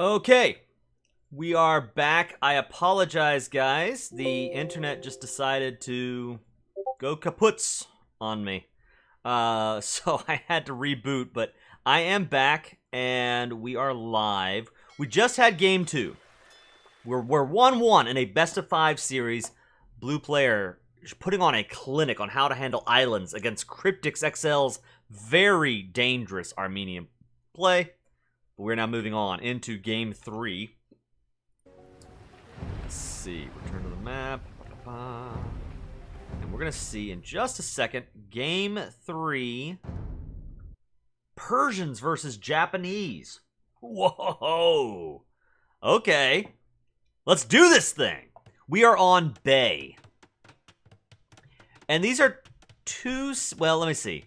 Okay, we are back. I apologize, guys. The internet just decided to go kaputs on me. So I had to reboot, but I am back, and we are live. We just had Game 2. We're 1-1 in a best-of-5 series. Blue Player is putting on a clinic on how to handle islands against KryptixXL's very dangerous Armenian play. But we're now moving on into Game 3. Let's see. Return to the map. And we're going to see in just a second, Game 3, Persians versus Japanese. Whoa! Okay. Let's do this thing. We are on Bay. And these are two... Well, let me see.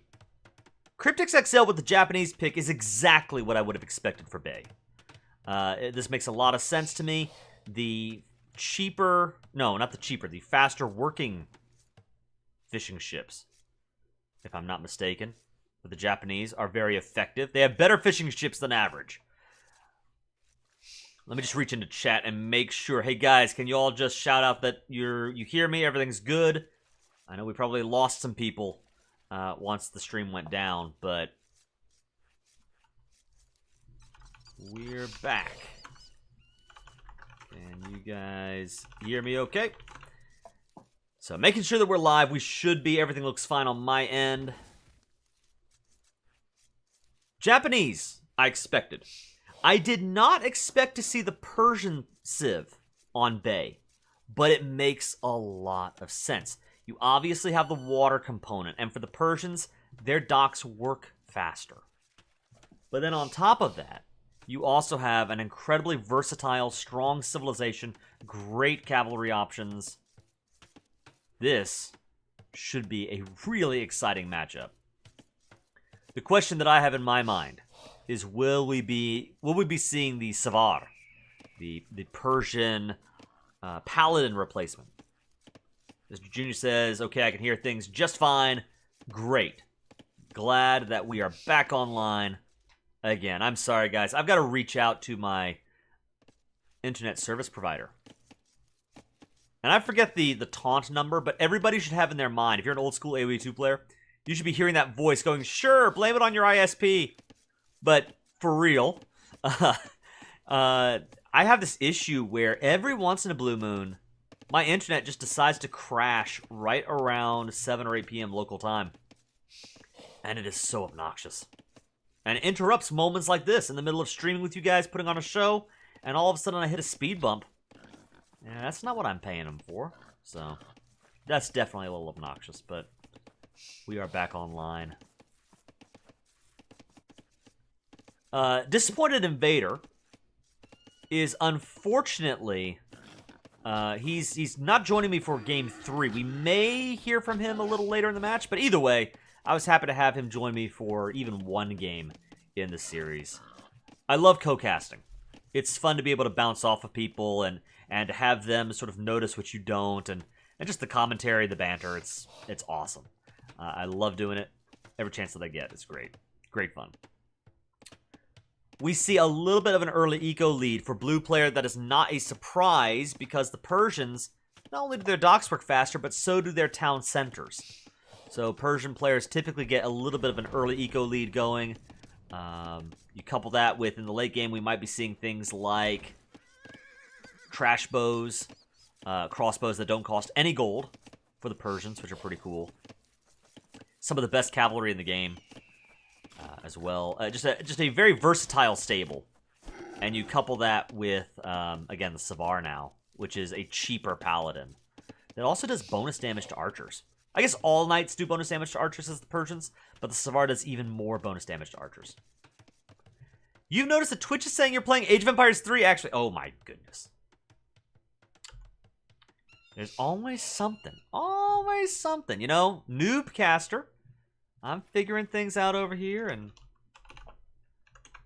KryptixXL with the Japanese pick is exactly what I would have expected for Bay. This makes a lot of sense to me. The cheaper... No, not the cheaper. The faster working fishing ships, if I'm not mistaken, with the Japanese are very effective. They have better fishing ships than average. Let me just reach into chat and make sure. Hey guys, can you all just shout out that you hear me? Everything's good. I know we probably lost some people once the stream went down, but we're back. Can you guys hear me okay? So making sure that we're live, we should be. Everything looks fine on my end. Japanese, I expected. I did not expect to see the Persian Civ on Bay, but it makes a lot of sense. You obviously have the water component, and for the Persians, their docks work faster. But then on top of that, you also have an incredibly versatile, strong civilization, great cavalry options. This should be a really exciting matchup. The question that I have in my mind is, will we be seeing the Savar, the Persian paladin replacement? Mr. Junior says, okay, I can hear things just fine. Great. Glad that we are back online again. I'm sorry, guys. I've got to reach out to my internet service provider. And I forget the taunt number, but everybody should have in their mind, if you're an old school AoE 2 player, you should be hearing that voice going, sure, blame it on your ISP. But for real, I have this issue where every once in a blue moon, my internet just decides to crash right around 7 or 8 p.m. local time. And it is so obnoxious. And it interrupts moments like this in the middle of streaming with you guys, putting on a show, and all of a sudden I hit a speed bump. Yeah, that's not what I'm paying them for. So, that's definitely a little obnoxious, but we are back online. Disappointed Invader is unfortunately... he's not joining me for Game 3. We may hear from him a little later in the match, but either way, I was happy to have him join me for even one game in the series. I love co-casting. It's fun to be able to bounce off of people and to have them sort of notice what you don't, and just the commentary, the banter, it's awesome. I love doing it. Every chance that I get, it's great. Great fun. We see a little bit of an early eco lead for Blue Player. That is not a surprise because the Persians, not only do their docks work faster, but so do their town centers. So Persian players typically get a little bit of an early eco lead going. You couple that with, in the late game, we might be seeing things like trash bows, crossbows that don't cost any gold for the Persians, which are pretty cool. Some of the best cavalry in the game. As well. Just a very versatile stable. And you couple that with, again, the Savar now, which is a cheaper paladin. It also does bonus damage to archers. I guess all knights do bonus damage to archers as the Persians, but the Savar does even more bonus damage to archers. You've noticed that Twitch is saying you're playing Age of Empires 3, actually. Oh my goodness. There's always something. Always something. You know, noob caster. I'm figuring things out over here, and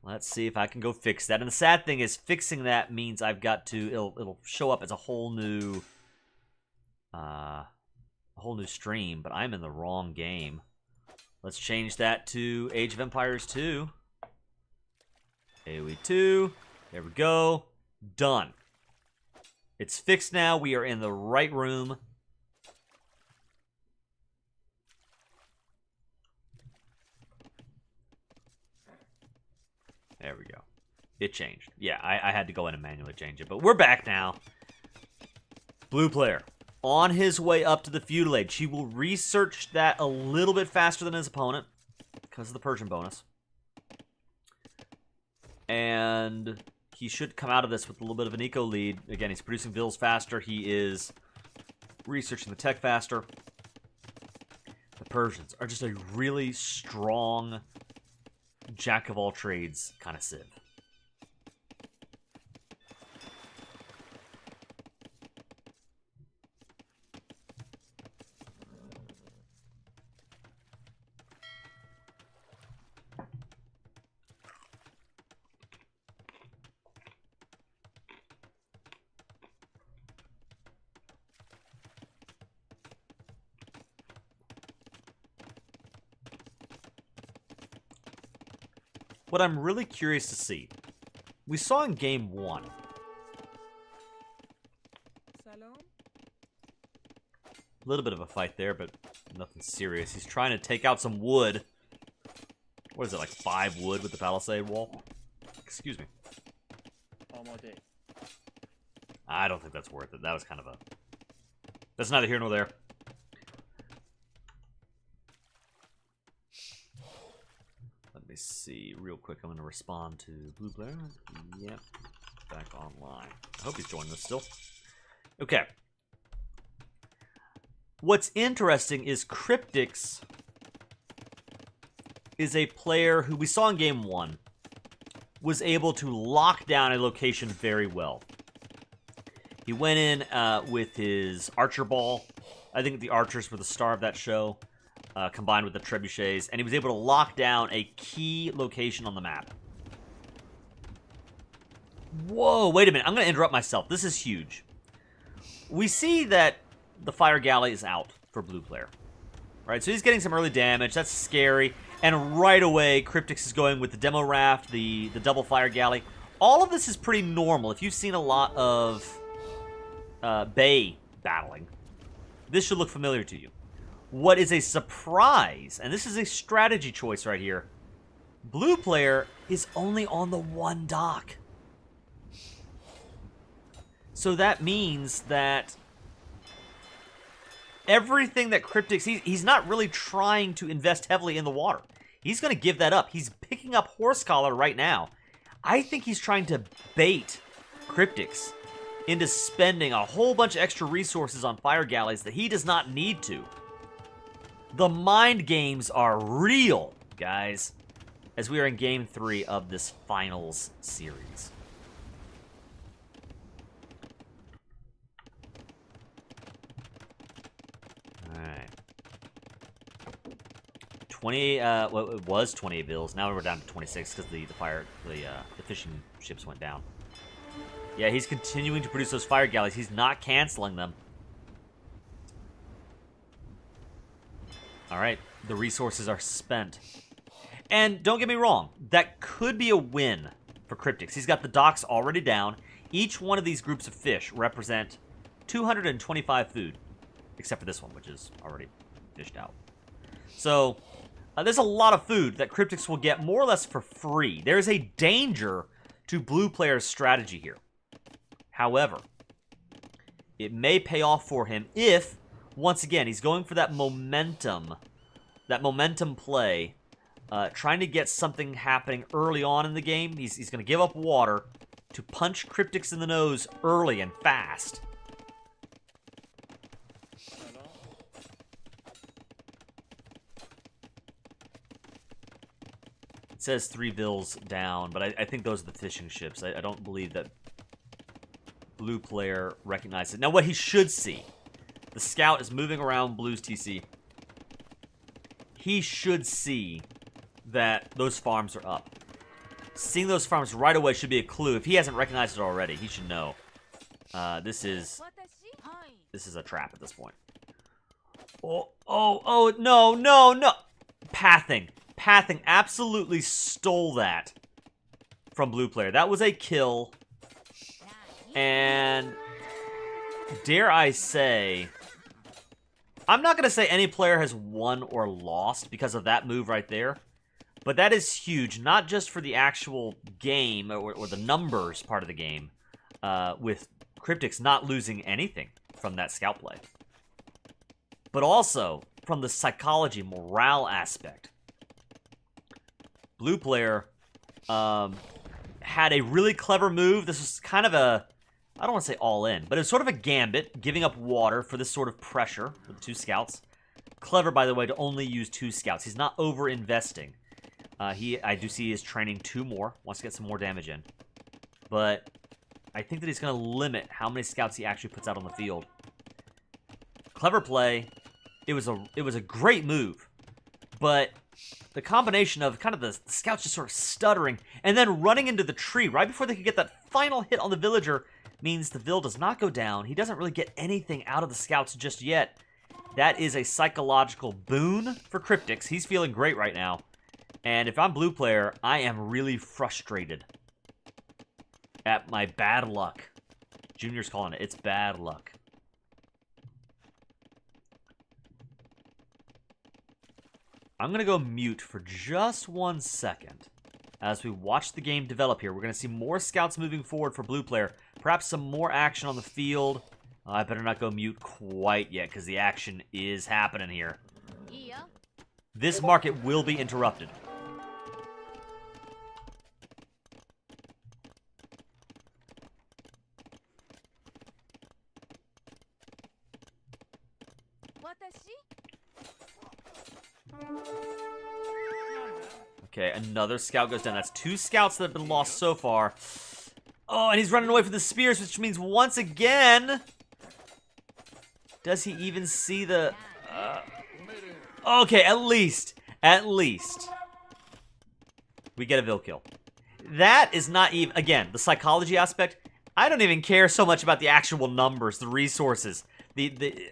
let's see if I can go fix that. And the sad thing is, fixing that means I've got to, it'll show up as a whole new stream, but I'm in the wrong game. Let's change that to Age of Empires 2. AoE 2. There we go. Done. It's fixed now. We are in the right room. There we go. It changed. Yeah, I had to go in and manually change it, but we're back now. Blue player. On his way up to the feudal age. He will research that a little bit faster than his opponent because of the Persian bonus. And he should come out of this with a little bit of an eco lead. Again, he's producing vills faster. He is researching the tech faster. The Persians are just a really strong jack-of-all-trades kind of civ. What I'm really curious to see, we saw in game 1. A little bit of a fight there, but nothing serious. He's trying to take out some wood. What is it, like 5 wood with the palisade wall? Excuse me. I don't think that's worth it. That was kind of a... That's neither here nor there. Let me see real quick. I'm going to respond to Blue Player. Yep. Back online. I hope he's joining us still. Okay. What's interesting is Kryptix is a player who we saw in game 1 was able to lock down a location very well. He went in with his archer ball. I think the archers were the star of that show, combined with the trebuchets, and he was able to lock down a key location on the map. Whoa, wait a minute. I'm going to interrupt myself. This is huge. We see that the fire galley is out for blue player. Right, so he's getting some early damage. That's scary. And right away, Kryptix is going with the demo raft, the double fire galley. All of this is pretty normal. If you've seen a lot of Bay battling, this should look familiar to you. What is a surprise, and this is a strategy choice right here, blue player is only on the one dock. So that means that everything that Kryptix, he's not really trying to invest heavily in the water. He's going to give that up. He's picking up horse collar right now. I think he's trying to bait Kryptix into spending a whole bunch of extra resources on fire galleys that he does not need to. The mind games are real, guys, as we are in game 3 of this finals series. Alright. 20, well, it was 28 bills. Now we're down to 26 because the fishing ships went down. Yeah, he's continuing to produce those fire galleys. He's not canceling them. Alright, the resources are spent. And don't get me wrong, that could be a win for Kryptix. He's got the docks already down. Each one of these groups of fish represent 225 food. Except for this one, which is already fished out. So, there's a lot of food that Kryptix will get more or less for free. There's a danger to blue player's strategy here. However, it may pay off for him if, once again, he's going for that momentum play, trying to get something happening early on in the game. He's going to give up water to punch Kryptix in the nose early and fast. It says 3 vills down, but I think those are the fishing ships. I don't believe that blue player recognized it. Now, what he should see, the scout is moving around blue's TC. He should see that those farms are up. Seeing those farms right away should be a clue. If he hasn't recognized it already, he should know. This is a trap at this point. Oh, no. Pathing absolutely stole that from Blue Player. That was a kill. And dare I say, I'm not going to say any player has won or lost because of that move right there. But that is huge, not just for the actual game or the numbers part of the game, with Kryptix not losing anything from that scout play, but also from the psychology, morale aspect. Blue Player had a really clever move. This was kind of a, I don't want to say all in, but it was sort of a gambit, giving up water for this sort of pressure with 2 scouts. Clever, by the way, to only use 2 scouts. He's not over-investing. I do see he is training 2 more, wants to get some more damage in. But I think that he's going to limit how many scouts he actually puts out on the field. Clever play. It was a great move. But the combination of kind of the scouts just sort of stuttering and then running into the tree right before they could get that final hit on the villager means the vill does not go down. He doesn't really get anything out of the scouts just yet. That is a psychological boon for Kryptix. He's feeling great right now. And if I'm Blue Player, I am really frustrated at my bad luck. Junior's calling it. It's bad luck. I'm going to go mute for just 1 second. As we watch the game develop here, we're going to see more scouts moving forward for Blue Player. Perhaps some more action on the field. I better not go mute quite yet, because the action is happening here. This market will be interrupted. Okay, another scout goes down. That's 2 scouts that have been lost so far. Oh, and he's running away from the spears, which means once again... Does he even see the... Okay, at least. We get a vill kill. That is not even... Again, the psychology aspect. I don't even care so much about the actual numbers, the resources.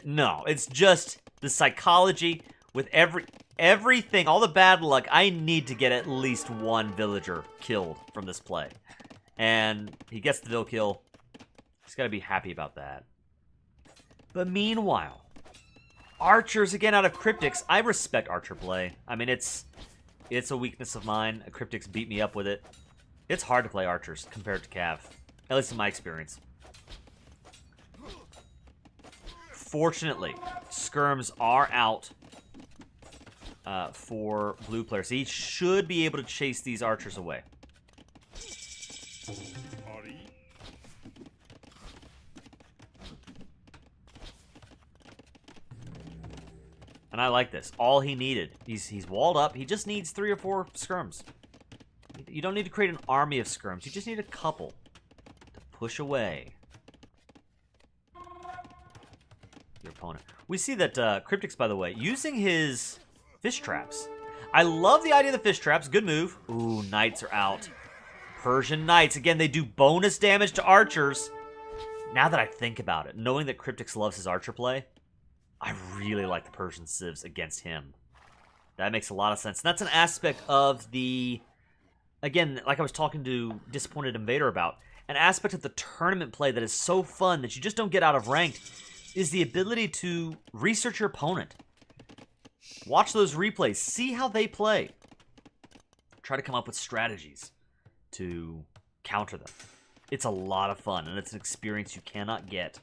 No, it's just the psychology with everything, all the bad luck. I need to get at least 1 villager killed from this play. And he gets the vill kill. He's got to be happy about that. But meanwhile, archers again out of Kryptix. I respect archer play. I mean, it's a weakness of mine. Kryptix beat me up with it. It's hard to play archers compared to Cav, at least in my experience. Fortunately, skirms are out for Blue Player, so he should be able to chase these archers away. And I like this. All he needed. He's walled up. He just needs 3 or 4 skirms. You don't need to create an army of skirms. You just need a couple to push away your opponent. We see that Kryptix, by the way, using his fish traps. I love the idea of the fish traps. Good move. Ooh, knights are out. Persian knights. Again, they do bonus damage to archers. Now that I think about it, knowing that Kryptix loves his archer play, I really like the Persian civs against him. That makes a lot of sense. And that's an aspect of the, again, like I was talking to Disappointed Invader about, an aspect of the tournament play that is so fun that you just don't get out of ranked is the ability to research your opponent. Watch those replays. See how they play. Try to come up with strategies to counter them. It's a lot of fun, and it's an experience you cannot get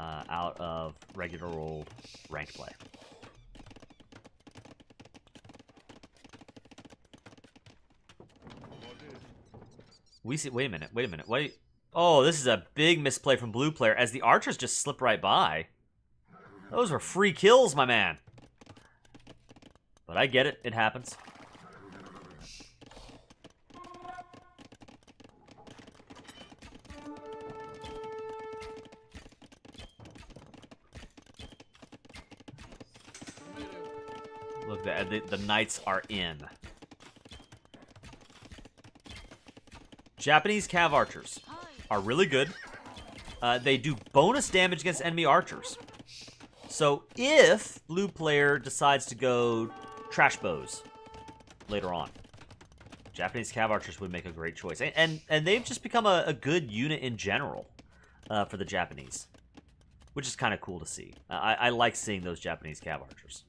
out of regular old ranked play. We see. Wait a minute. Wait. Oh, this is a big misplay from Blue Player as the archers just slip right by. Those were free kills, my man. But I get it. It happens. Look, the knights are in. Japanese cav archers are really good. They do bonus damage against enemy archers. So if Blue Player decides to go trash bows later on, Japanese Cav Archers would make a great choice. And they've just become a good unit in general for the Japanese, which is kind of cool to see. I like seeing those Japanese Cav Archers.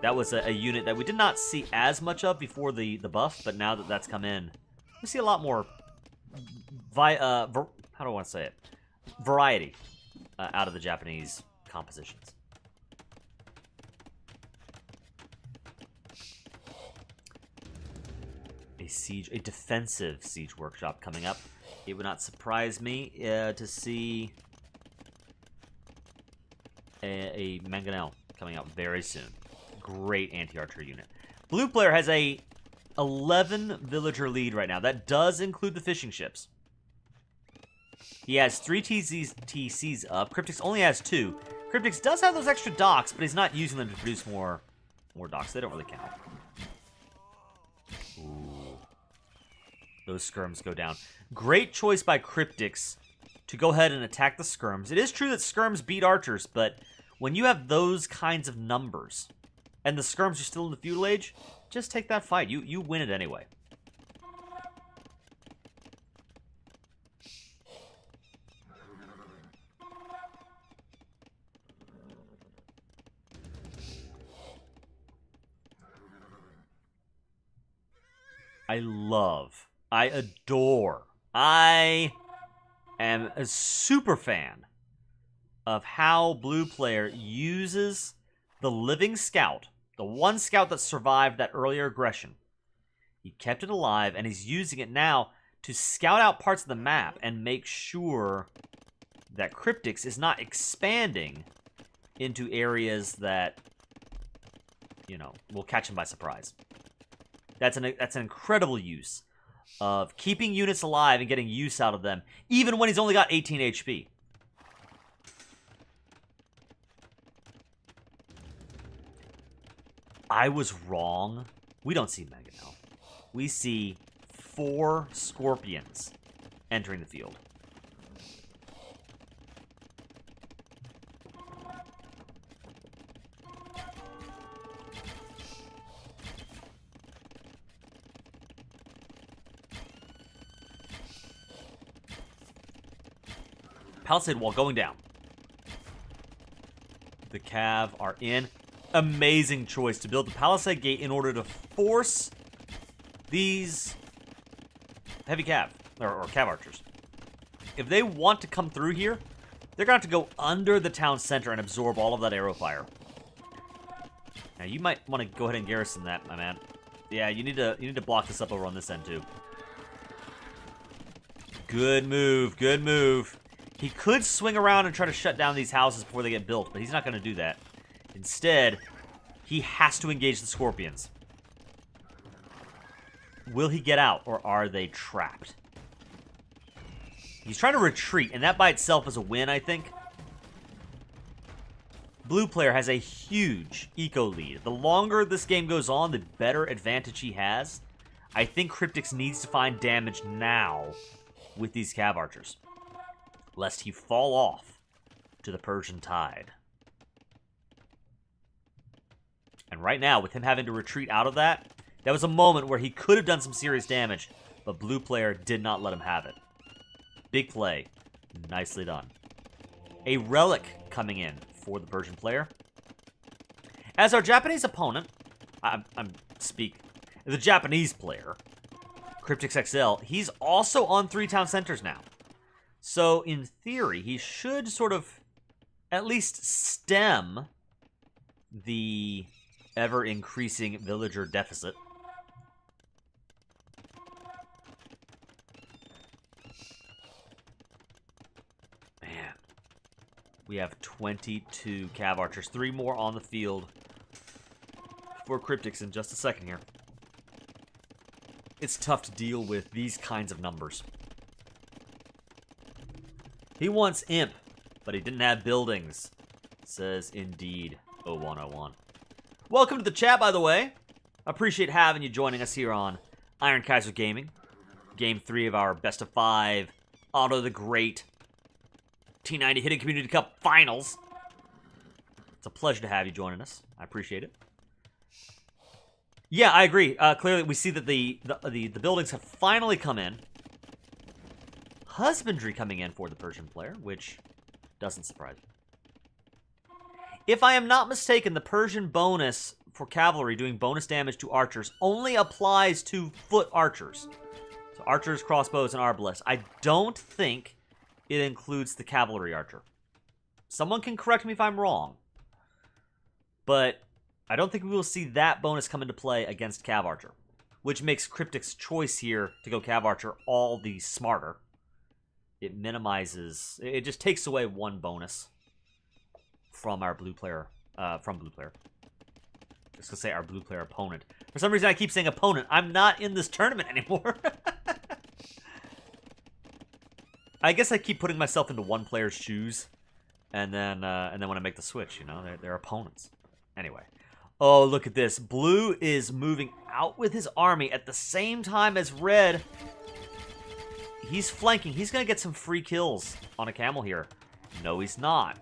That was a unit that we did not see as much of before the buff, but now that that's come in, we see a lot more how do I want to say it? Variety out of the Japanese compositions. A defensive siege workshop coming up. It would not surprise me to see a Mangonel coming out very soon. Great anti-archer unit. Blue player has a 11 villager lead right now. That does include the fishing ships. He has 3 TCs up. Kryptix only has 2. Kryptix does have those extra docks, but he's not using them to produce more docks. They don't really count. Ooh. Those skirms go down. Great choice by Kryptix to go ahead and attack the skirms. It is true that skirms beat archers, but when you have those kinds of numbers and the skirms are still in the feudal age, just take that fight. You win it anyway. I adore, I am a super fan of how Blue Player uses the living scout, the one scout that survived that earlier aggression. He kept it alive, and he's using it now to scout out parts of the map and make sure that Kryptix is not expanding into areas that, you know, will catch him by surprise. That's an incredible use of keeping units alive and getting use out of them, even when he's only got 18 HP. I was wrong. We don't see Mangonel. We see 4 scorpions entering the field. Palisade wall going down. The Cav are in. Amazing choice to build the Palisade gate in order to force these heavy Cav, or Cav archers. If they want to come through here, they're going to have to go under the town center and absorb all of that arrow fire. Now, you might want to go ahead and garrison that, my man. Yeah, you need to block this up over on this end, too. Good move, good move. He could swing around and try to shut down these houses before they get built, but he's not going to do that. Instead, he has to engage the scorpions. Will he get out, or are they trapped? He's trying to retreat, and that by itself is a win, I think. Blue player has a huge eco lead. The longer this game goes on, the better advantage he has. I think Kryptix needs to find damage now with these Cav archers, lest he fall off to the Persian tide. And right now, with him having to retreat out of that, that was a moment where he could have done some serious damage, but Blue player did not let him have it. Big play. Nicely done. A relic coming in for the Persian player. As our Japanese opponent, the Japanese player, KryptixXL, he's also on 3 town centers now. So, in theory, he should sort of at least stem the ever-increasing villager deficit. Man. We have 22 Cav archers. 3 more on the field for Kryptix in just a second here. It's tough to deal with these kinds of numbers. He wants Imp, but he didn't have buildings, says Indeed 0101. Welcome to the chat, by the way. Appreciate having you joining us here on Iron Kaiser Gaming. Game 3 of our best of 5 Otto the Great T90 Hidden Community Cup Finals. It's a pleasure to have you joining us. I appreciate it. Yeah, I agree. Clearly, we see that the buildings have finally come in. Husbandry coming in for the Persian player, which doesn't surprise me. If I am not mistaken, the Persian bonus for cavalry doing bonus damage to archers only applies to foot archers. So archers, crossbows, and arbalists. I don't think it includes the cavalry archer. Someone can correct me if I'm wrong. But I don't think we will see that bonus come into play against Cav Archer, which makes Cryptic's choice here to go Cav Archer all the smarter. It minimizes, it just takes away one bonus from our blue player, Just gonna say our blue player opponent. For some reason I keep saying opponent. I'm not in this tournament anymore. I guess I keep putting myself into one player's shoes, and then when I make the switch, you know, they're opponents. Anyway. Oh, look at this. Blue is moving out with his army at the same time as red. He's flanking. He's going to get some free kills on a camel here. No, he's not.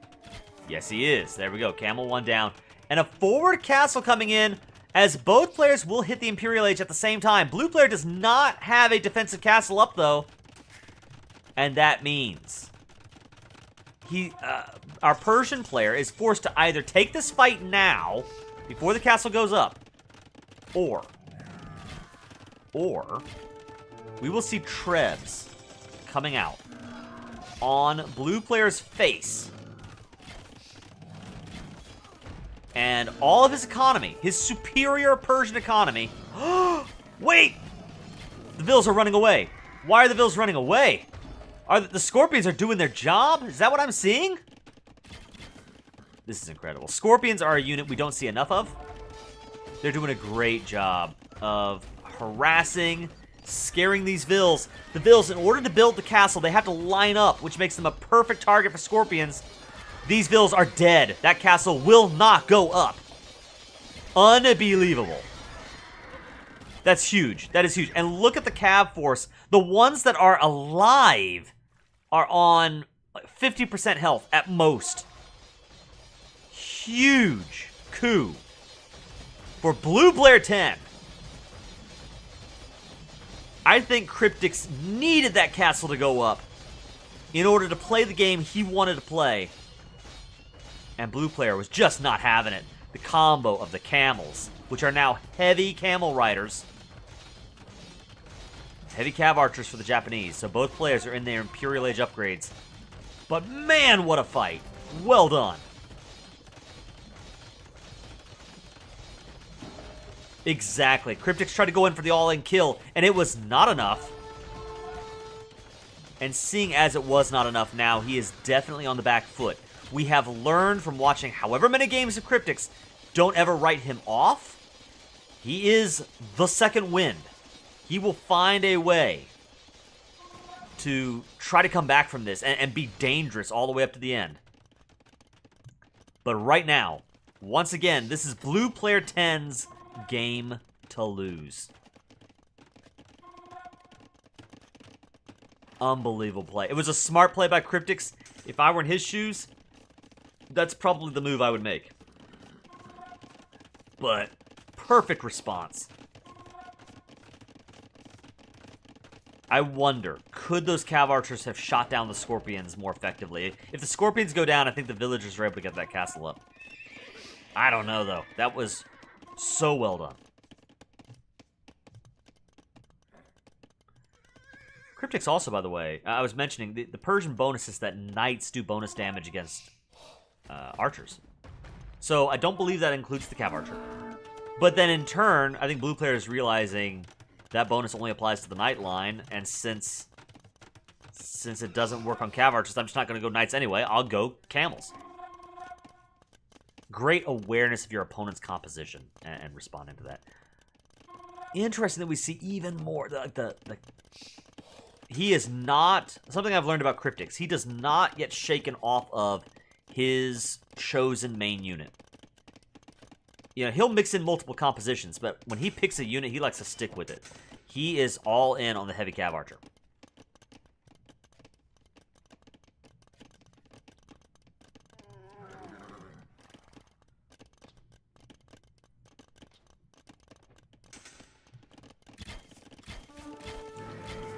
Yes, he is. There we go. Camel 1 down. And a forward castle coming in as both players will hit the Imperial Age at the same time. Blue player does not have a defensive castle up, though. And that means our Persian player is forced to either take this fight now before the castle goes up, or we will see trebs coming out on blue player's face, and all of his economy, his superior Persian economy. Wait, the Vils are running away. Why are the Vils running away? Are the Scorpions are doing their job? Is that what I'm seeing? This is incredible. Scorpions are a unit we don't see enough of. They're doing a great job of harassing, scaring these Vils. The Vils, in order to build the castle, they have to line up, which makes them a perfect target for Scorpions. These Vils are dead. That castle will not go up. Unbelievable. That's huge. That is huge. And look at the Cav force. The ones that are alive are on 50% health at most. Huge coup for BluePlayer10. I think Kryptix needed that castle to go up in order to play the game he wanted to play. And Blue Player was just not having it. The combo of the camels, which are now heavy camel riders. Heavy cav archers for the Japanese. So both players are in their Imperial Age upgrades. But man, what a fight. Well done. Exactly. Kryptix tried to go in for the all-in kill, and it was not enough. And seeing as it was not enough now, he is definitely on the back foot. We have learned from watching however many games of Kryptix, don't ever write him off. He is the second wind. He will find a way to try to come back from this and be dangerous all the way up to the end. But right now, once again, this is BluePlayer10's game to lose. Unbelievable play. It was a smart play by Kryptix. If I were in his shoes, that's probably the move I would make. But perfect response. I wonder, could those Cav Archers have shot down the Scorpions more effectively? If the Scorpions go down, I think the villagers are able to get that castle up. I don't know, though. That was so well done. Kryptix also, by the way, I was mentioning, the Persian bonus is that knights do bonus damage against archers. So I don't believe that includes the Cav Archer. But then in turn, I think Blue Player is realizing that bonus only applies to the knight line, and since it doesn't work on Cav Archers, I'm just not going to go knights anyway. I'll go camels. Great awareness of your opponent's composition and responding to that. Interesting that we see even more. He is not, something I've learned about Kryptix, he does not yet shaken off of his chosen main unit. You know, he'll mix in multiple compositions, but when he picks a unit, he likes to stick with it. He is all in on the heavy Cav Archer.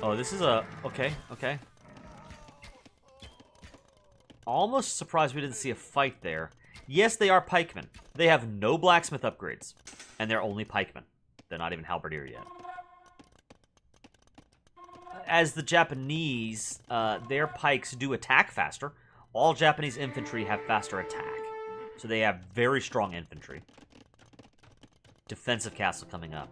Oh, this is a... Okay, okay. Almost surprised we didn't see a fight there. Yes, they are pikemen. They have no blacksmith upgrades. And they're only pikemen. They're not even halberdier yet. As the Japanese, their pikes do attack faster. All Japanese infantry have faster attack. So they have very strong infantry. Defensive castle coming up.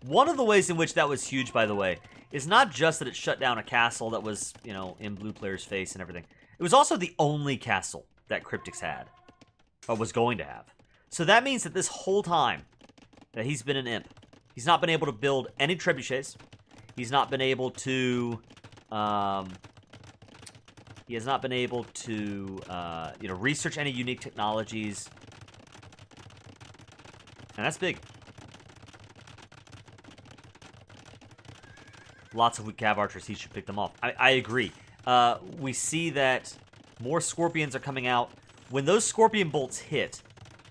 One of the ways in which that was huge, by the way, is not just that it shut down a castle that was, you know, in Blue Player's face and everything. It was also the only castle that Kryptix had. Or was going to have. So that means that this whole time that he's been an imp, he's not been able to build any trebuchets. He's not been able to, he has not been able to, you know, research any unique technologies. And that's big. Lots of weak cav archers, he should pick them off. I agree. We see that more scorpions are coming out. When those scorpion bolts hit,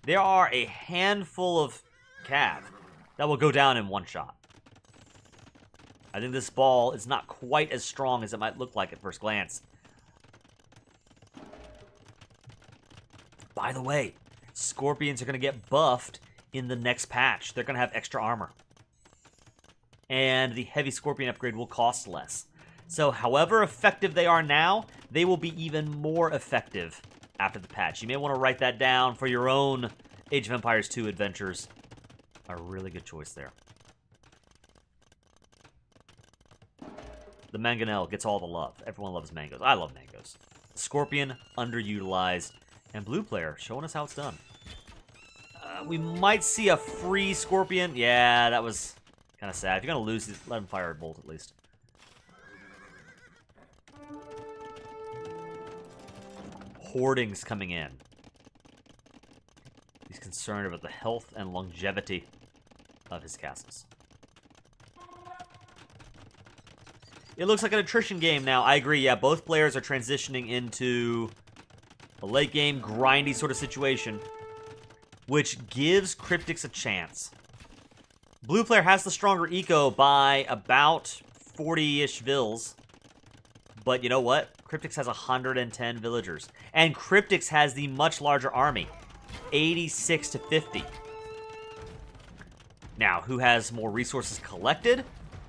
there are a handful of cav that will go down in one shot. I think this ball is not quite as strong as it might look like at first glance. By the way, scorpions are going to get buffed in the next patch. They're going to have extra armor. And the heavy scorpion upgrade will cost less. So however effective they are now, they will be even more effective after the patch. You may want to write that down for your own Age of Empires 2 adventures. A really good choice there. The mangonel gets all the love. Everyone loves mangoes. I love mangoes. Scorpion, underutilized. And Blue Player, showing us how it's done. We might see a free scorpion. Yeah, that was kind of sad. If you're going to lose, let him fire a bolt at least. Hoardings coming in. He's concerned about the health and longevity of his castles. It looks like an attrition game now. I agree, yeah, both players are transitioning into a late game, grindy sort of situation, which gives Kryptix a chance. Blue Player has the stronger eco by about 40-ish vills. But you know what? Kryptix has 110 villagers. And Kryptix has the much larger army. 86 to 50. Now, who has more resources collected?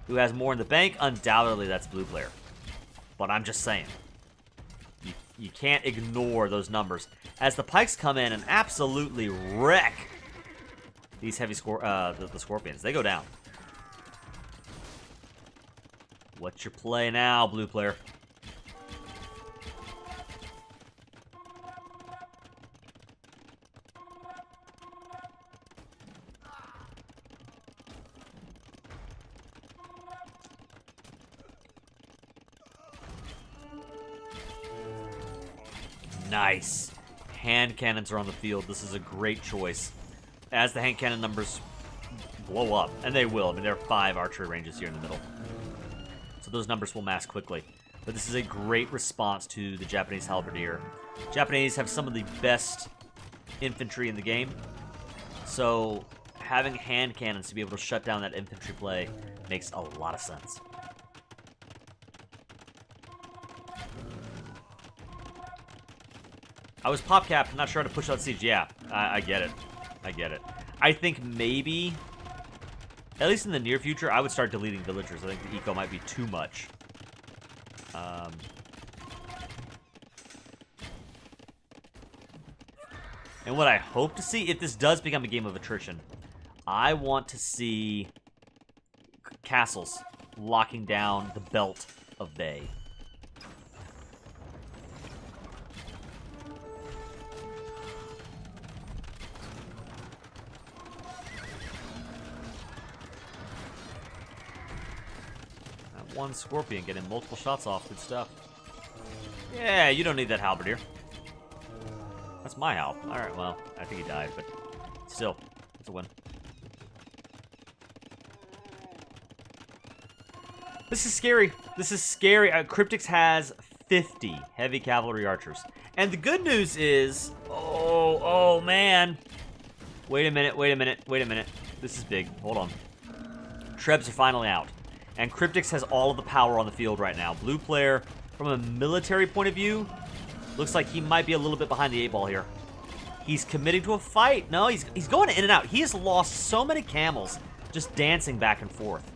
Who has more in the bank? Undoubtedly, that's Blue Player. But I'm just saying. You can't ignore those numbers. As the pikes come in and absolutely wreck these heavy the scorpions. They go down. What's your play now, Blue Player? Nice. Hand cannons are on the field. This is a great choice. As the hand cannon numbers blow up, and they will. I mean, there are 5 archery ranges here in the middle. So those numbers will mass quickly. But this is a great response to the Japanese halberdier. Japanese have some of the best infantry in the game. So having hand cannons to be able to shut down that infantry play makes a lot of sense. I was pop-capped, not sure how to push out siege. Yeah, I get it. I get it. I think maybe, at least in the near future, I would start deleting villagers. I think the eco might be too much. And what I hope to see, if this does become a game of attrition, I want to see castles locking down the belt of Bay. One scorpion getting multiple shots off. Good stuff. Yeah, you don't need that halberdier. That's my halb. Alright, well, I think he died, but still, it's a win. This is scary. This is scary. Kryptix has 50 heavy cavalry archers. And the good news is... Oh, man. Wait a minute. This is big. Hold on. Trebs are finally out. And Kryptix has all of the power on the field right now. Blue player, from a military point of view, looks like he might be a little bit behind the 8-ball here. He's committing to a fight. No, he's going in and out. He has lost so many camels just dancing back and forth.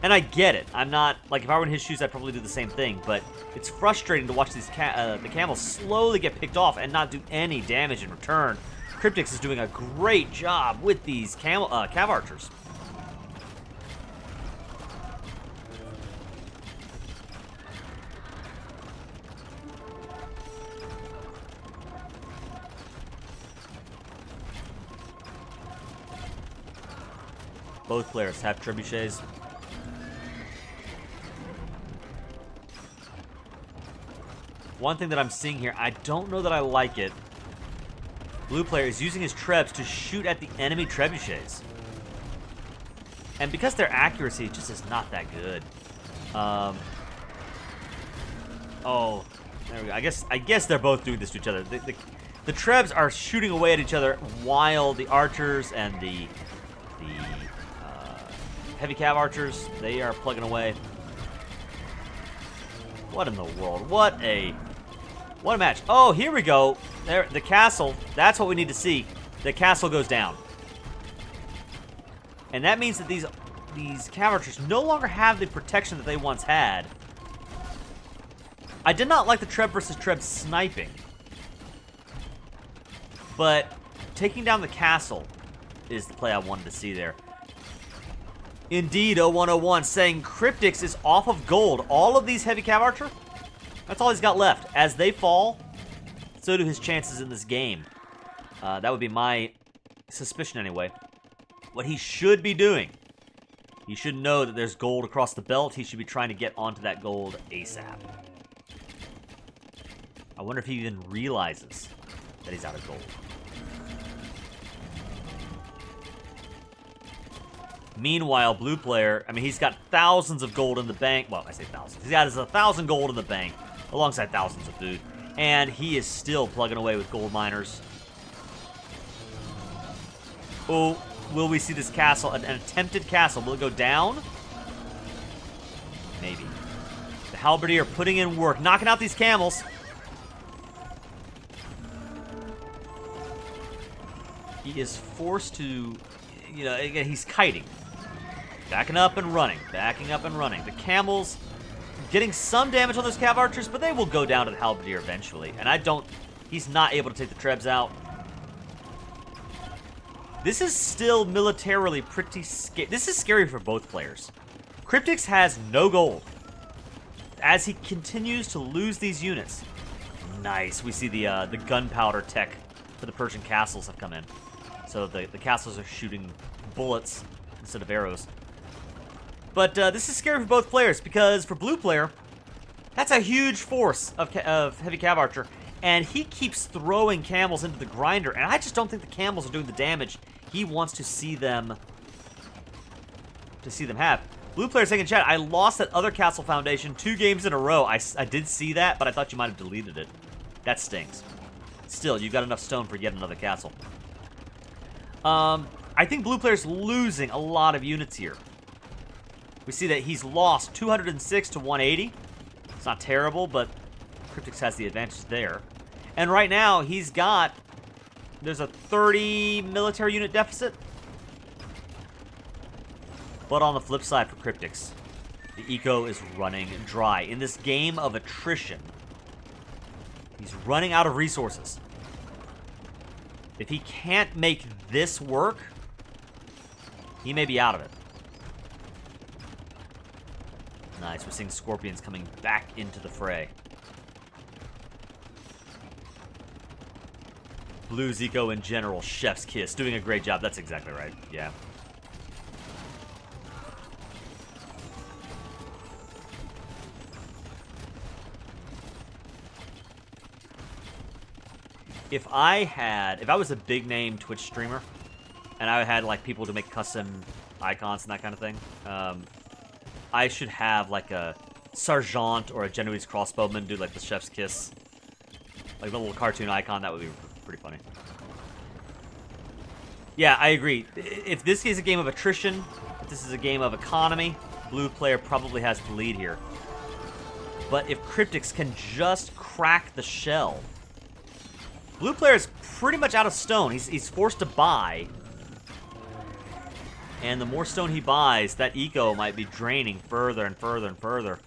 And I get it. I'm not, like, if I were in his shoes, I'd probably do the same thing. But it's frustrating to watch these the camels slowly get picked off and not do any damage in return. Kryptix is doing a great job with these cav archers. Both players have trebuchets. One thing that I'm seeing here, I don't know that I like it. Blue player is using his trebs to shoot at the enemy trebuchets. And because their accuracy just is not that good. Oh, there we go. I guess they're both doing this to each other. The trebs are shooting away at each other while the archers and the heavy cav archers, they are plugging away. What in the world? What a match. Oh, here we go. There, the castle. That's what we need to see. The castle goes down. And that means that these cav archers no longer have the protection that they once had. I did not like the Treb versus Treb sniping. But taking down the castle is the play I wanted to see there. Indeed, 0101 saying Kryptix is off of gold. All of these heavy cav archer, that's all he's got left. As they fall, so do his chances in this game. That would be my suspicion anyway. What he should be doing, he should know that there's gold across the belt. He should be trying to get onto that gold ASAP. I wonder if he even realizes that he's out of gold. Meanwhile, blue player, I mean, he's got thousands of gold in the bank. Well, I say thousands. He's got his 1,000 gold in the bank, alongside thousands of food. And he is still plugging away with gold miners. Oh, will we see this castle, an attempted castle? Will it go down? Maybe. The halberdier putting in work, knocking out these camels. He is forced to, you know, again, he's kiting. Backing up and running, backing up and running. The camels getting some damage on those cav archers, but they will go down to the halberdier eventually. And he's not able to take the trebs out. This is still militarily pretty scary. This is scary for both players. Kryptix has no gold. As he continues to lose these units. Nice, we see the gunpowder tech for the Persian castles have come in. So the castles are shooting bullets instead of arrows. But this is scary for both players, because for blue player, that's a huge force of heavy cav archer, and he keeps throwing camels into the grinder, and I just don't think the camels are doing the damage he wants to see them have. Blue player saying in chat, I lost that other castle foundation 2 games in a row. I did see that, but I thought you might have deleted it. That stings. Still, you've got enough stone for yet another castle. I think blue player's losing a lot of units here. We see that he's lost 206 to 180. It's not terrible, but Kryptix has the advantage there. And right now, there's a 30 military unit deficit. But on the flip side for Kryptix, the eco is running dry. In this game of attrition, he's running out of resources. If he can't make this work, he may be out of it. Nice, we're seeing scorpions coming back into the fray. Blue's eco in general, chef's kiss, doing a great job. That's exactly right, yeah. If I was a big name Twitch streamer, and I had like people to make custom icons and that kind of thing, I should have like a Sergeant or a Genoese crossbowman do like the chef's kiss. Like the little cartoon icon, that would be pretty funny. Yeah, I agree. If this is a game of attrition, If this is a game of economy, blue player probably has the lead here. But if Kryptix can just crack the shell, blue player is pretty much out of stone. He's forced to buy. And the more stone he buys, that eco might be draining further and further and further.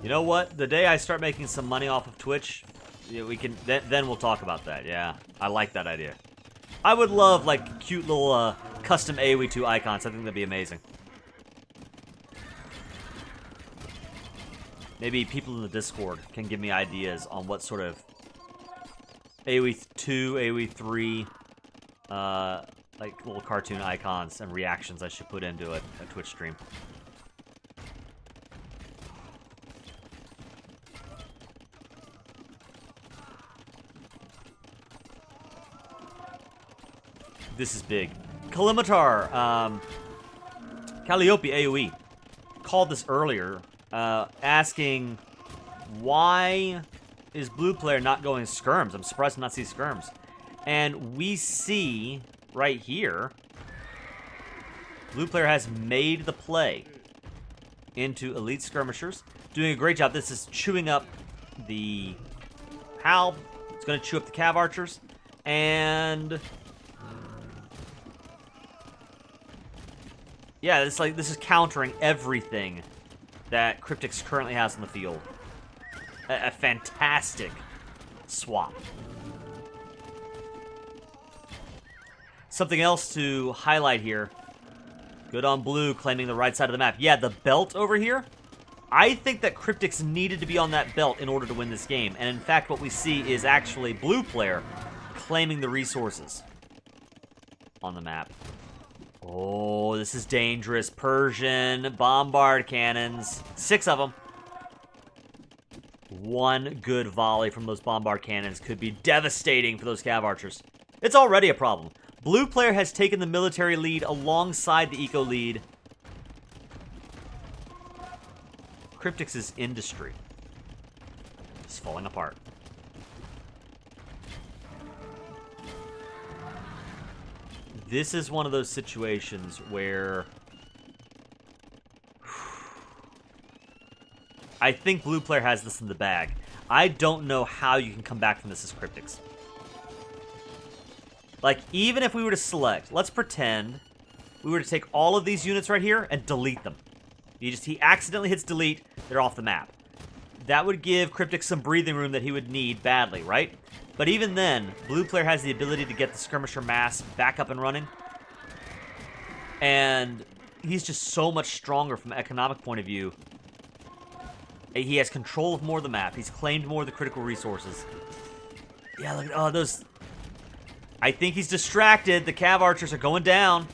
You know what? The day I start making some money off of Twitch, yeah, we can. Then we'll talk about that. Yeah, I like that idea. I would love like cute little custom AoE 2 icons. I think that'd be amazing. Maybe people in the Discord can give me ideas on what sort of AoE 2, AoE 3, like little cartoon icons and reactions I should put into a Twitch stream. This is big. Kalimitar, Calliope AoE, called this earlier, asking why is blue player not going skirms? I'm surprised to not see skirms. And we see right here, blue player has made the play into elite skirmishers, doing a great job. This is chewing up the Hal. It's going to chew up the Cav archers, and yeah, this is countering everything that Kryptix currently has on the field. A fantastic swap. Something else to highlight here. Good on blue, claiming the right side of the map. Yeah, the belt over here. I think that Kryptix needed to be on that belt in order to win this game. And in fact, what we see is actually blue player claiming the resources on the map. Oh, this is dangerous. Persian bombard cannons. 6 of them. One good volley from those bombard cannons could be devastating for those Cav archers. It's already a problem. Blue player has taken the military lead alongside the eco lead. Kryptix's industry is falling apart. This is one of those situations where I think blue player has this in the bag. I don't know how you can come back from this as Kryptix. Like, even if we were to select, let's pretend we were to take all of these units right here and delete them. He accidentally hits delete, they're off the map. That would give Kryptix some breathing room that he would need badly, right? But even then, blue player has the ability to get the skirmisher mass back up and running. And he's just so much stronger from an economic point of view. He has control of more of the map. He's claimed more of the critical resources. Yeah, look at those. I think he's distracted. The Cav archers are going down.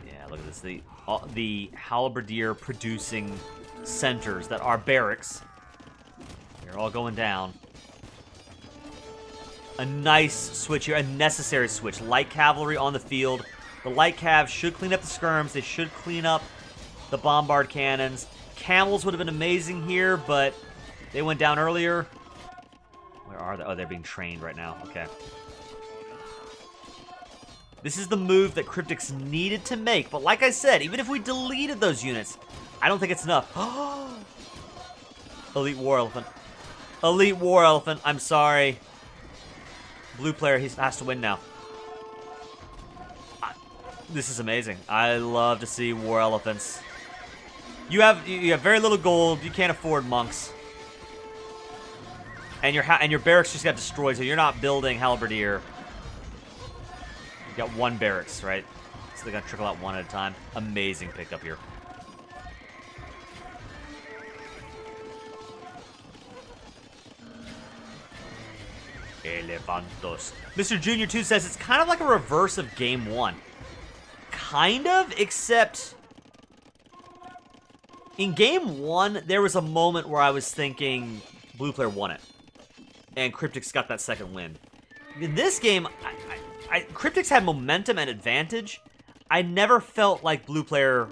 Yeah, look at this. The halberdier producing centers that are barracks. They're all going down. A nice switch here, a necessary switch. Light cavalry on the field. The light cav should clean up the skirms. They should clean up the bombard cannons. Camels would have been amazing here, but they went down earlier. Where are they? Oh, they're being trained right now. Okay. This is the move that Kryptix needed to make, but like I said, even if we deleted those units, I don't think it's enough. Elite War Elephant. Elite War Elephant. I'm sorry. Blue player, he has to win now. This is amazing. I love to see War Elephants. You have very little gold. You can't afford monks. And your barracks just got destroyed, so you're not building halberdier. You got one barracks, right? So they're gonna trickle out one at a time. Amazing pickup here. Elefantos. Mr. Junior 2 says it's kind of like a reverse of Game 1. Kind of, except in Game 1, there was a moment where I was thinking blue player won it. And Kryptix got that second win. In this game, Kryptix had momentum and advantage. I never felt like BluePlayer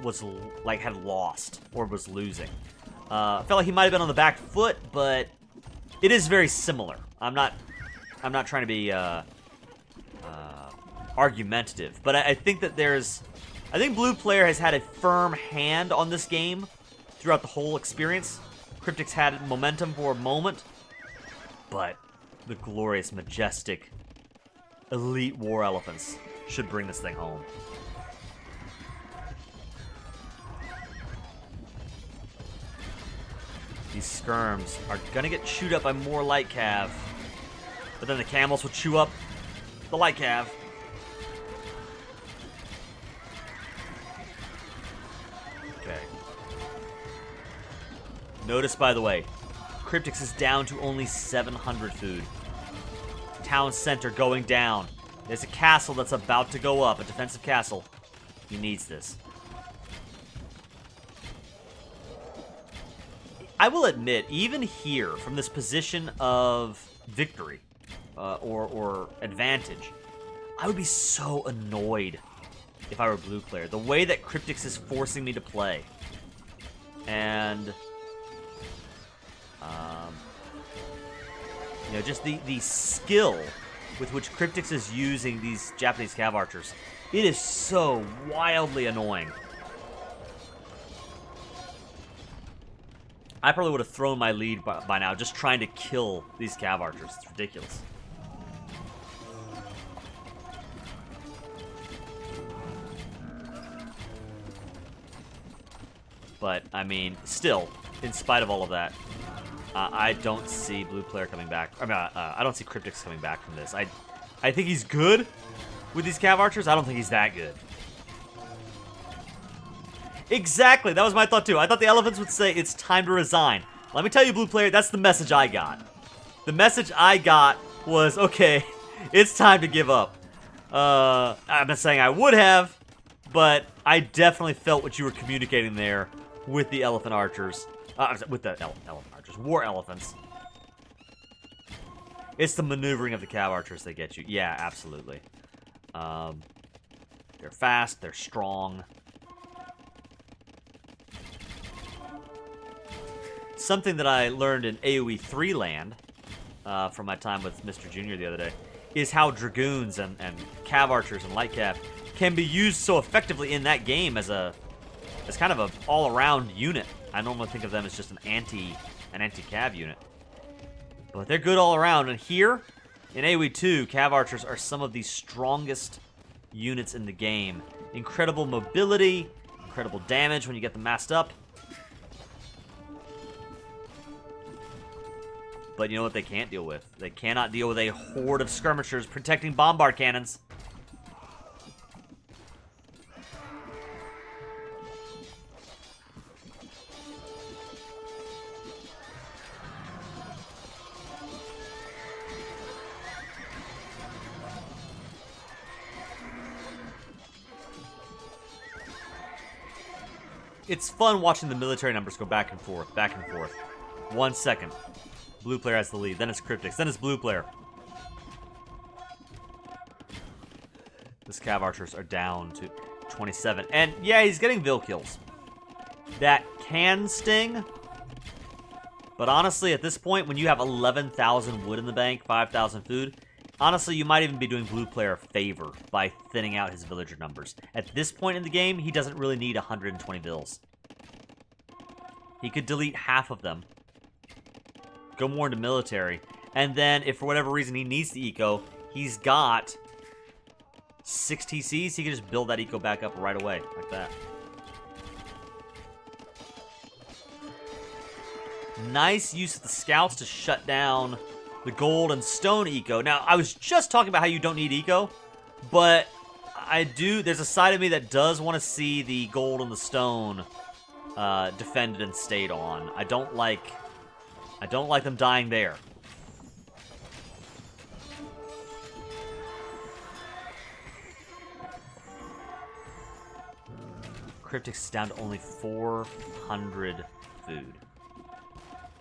was like had lost or was losing. I felt like he might have been on the back foot, but it is very similar. I'm not trying to be argumentative, but I think that I think BluePlayer has had a firm hand on this game throughout the whole experience. Kryptix had momentum for a moment, but the glorious, majestic, elite war elephants should bring this thing home. These skirms are gonna get chewed up by more light cav, but then the camels will chew up the light cav. Okay. Notice, by the way, Kryptix is down to only 700 food. Town center going down. There's a castle that's about to go up, a defensive castle. He needs this. I will admit, even here, from this position of victory or advantage, I would be so annoyed if I were BluePlayer. The way that Kryptix is forcing me to play. And you know, just the skill with which Kryptix is using these Japanese cav archers. It is so wildly annoying. I probably would have thrown my lead by now, just trying to kill these cav archers. It's ridiculous. But, I mean, still, in spite of all of that, I don't see BluePlayer coming back. I mean, I don't see Kryptix coming back from this. I think he's good with these cav archers. I don't think he's that good. Exactly, that was my thought too. I thought the elephants would say it's time to resign. Let me tell you, BluePlayer, that's the message I got. The message I got was, okay, it's time to give up. I'm not saying I would have, but I definitely felt what you were communicating there with the elephant archers. With the elephant archers, war elephants. It's the maneuvering of the cav archers that get you. Yeah, absolutely. They're fast, they're strong. Something that I learned in AoE 3 land from my time with Mr. Junior the other day is how dragoons and cav archers and light cav can be used so effectively in that game as kind of an all-around unit. I normally think of them as just an anti-cav unit, but they're good all around. And here in AoE 2, cav archers are some of the strongest units in the game. Incredible mobility, incredible damage when you get them massed up. But you know what they can't deal with? They cannot deal with a horde of skirmishers protecting bombard cannons. It's fun watching the military numbers go back and forth, back and forth. 1 second. BluePlayer has the lead. Then it's Kryptix. Then it's BluePlayer. This cav archers are down to 27. And yeah, he's getting Vil kills. That can sting. But honestly, at this point, when you have 11,000 wood in the bank, 5,000 food, honestly, you might even be doing BluePlayer a favor by thinning out his villager numbers. At this point in the game, he doesn't really need 120 Vils. He could delete half of them. Go more into military. And then, if for whatever reason he needs the eco, he's got 6 TCs. He can just build that eco back up right away, like that. Nice use of the scouts to shut down the gold and stone eco. Now, I was just talking about how you don't need eco, but there's a side of me that does want to see the gold and the stone defended and stayed on. I don't like them dying there. Kryptix is down to only 400 food.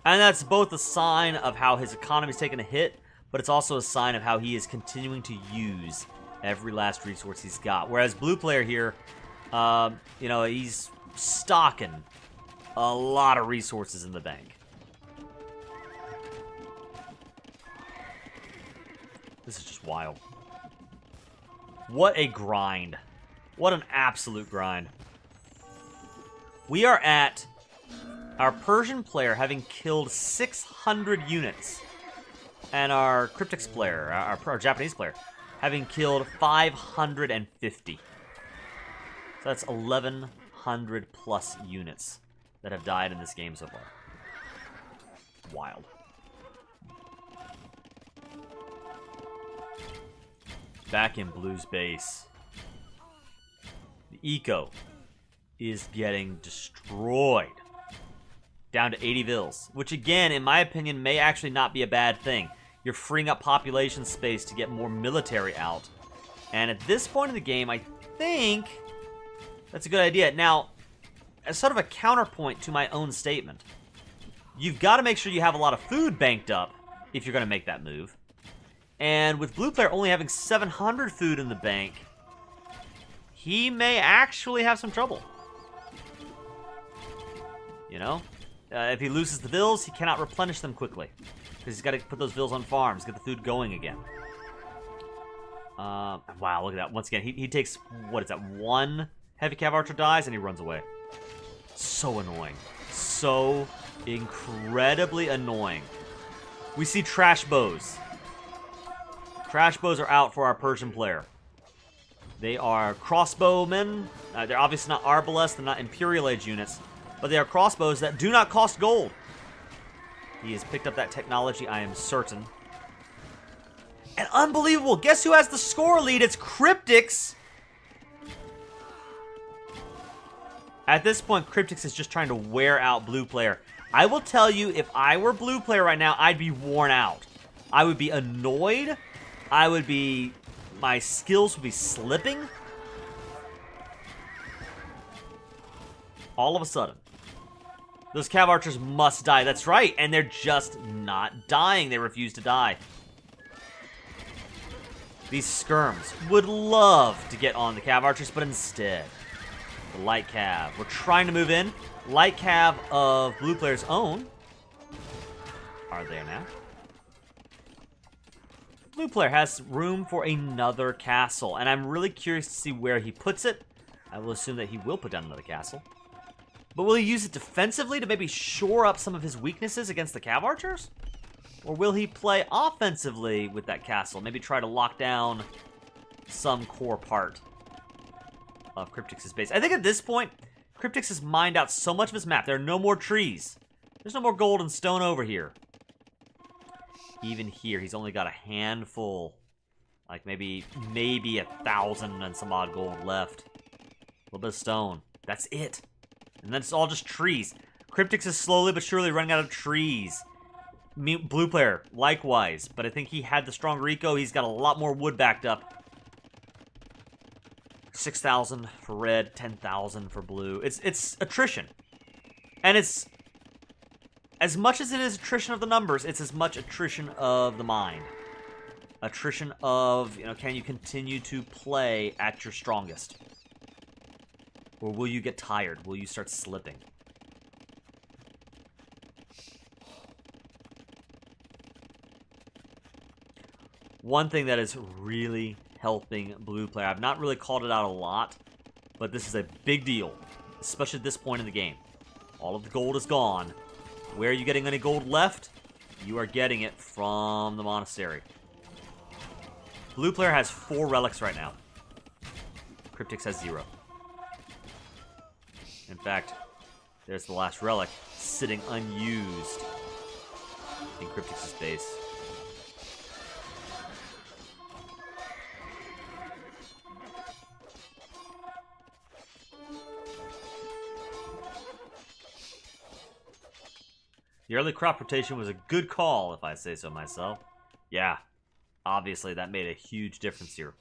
And that's both a sign of how his economy's taken a hit, but it's also a sign of how he is continuing to use Every last resource he's got. Whereas Blue Player here, you know, he's stocking a lot of resources in the bank. This is just wild. What a grind. What an absolute grind. We are at our Persian player having killed 600 units. And our Cryptix player, our Japanese player, having killed 550. So that's 1,100 plus units that have died in this game so far. Wild. Back in Blue's base. The eco is getting destroyed. Down to 80 vills, which again, in my opinion, may actually not be a bad thing. You're freeing up population space to get more military out. And at this point in the game, I think that's a good idea. Now, as sort of a counterpoint to my own statement, you've got to make sure you have a lot of food banked up if you're going to make that move. And with Blue Player only having 700 food in the bank, he may actually have some trouble. You know? If he loses the vills, he cannot replenish them quickly. Because he's got to put those vills on farms, get the food going again. Wow, look at that. Once again, he takes, what is that, one heavy cav archer dies and he runs away. So annoying. So incredibly annoying. We see trash bows. Trash bows are out for our Persian player. They are crossbowmen. They're obviously not arbalests, they're not Imperial Age units, but they are crossbows that do not cost gold. He has picked up that technology, I am certain. And unbelievable, guess who has the score lead? It's Cryptix. At this point, Cryptix is just trying to wear out Blue Player. I will tell you, if I were Blue Player right now, I'd be worn out. I would be annoyed. I would be... my skills would be slipping. All of a sudden. Those cav archers must die. That's right. And they're just not dying. They refuse to die. These skirms would love to get on the cav archers, but instead, the light cav. We're trying to move in. Light cav of Blue Player's own are there now. Blue Player has room for another castle, and I'm really curious to see where he puts it. I will assume that he will put down another castle. But will he use it defensively to maybe shore up some of his weaknesses against the cav archers? Or will he play offensively with that castle? Maybe try to lock down some core part of Cryptix's base. I think at this point, Cryptix has mined out so much of his map. There are no more trees. There's no more gold and stone over here. Even here, he's only got a handful. Like maybe 1,000 and some odd gold left. A little bit of stone. That's it. And then it's all just trees. Cryptix is slowly but surely running out of trees. Blue Player, likewise. But I think he had the stronger eco. He's got a lot more wood backed up. 6,000 for red, 10,000 for blue. It's attrition. And it's... as much as it is attrition of the numbers, it's as much attrition of the mind. Attrition of, can you continue to play at your strongest? Or will you get tired? Will you start slipping? One thing that is really helping Blue Player, I've not really called it out a lot, but this is a big deal, especially at this point in the game. All of the gold is gone. Where are you getting any gold left? You are getting it from the monastery. Blue Player has 4 relics right now. Cryptix has 0. In fact, there's the last relic sitting unused in Cryptix's base. The early crop rotation was a good call, if I say so myself. Yeah, obviously that made a huge difference here.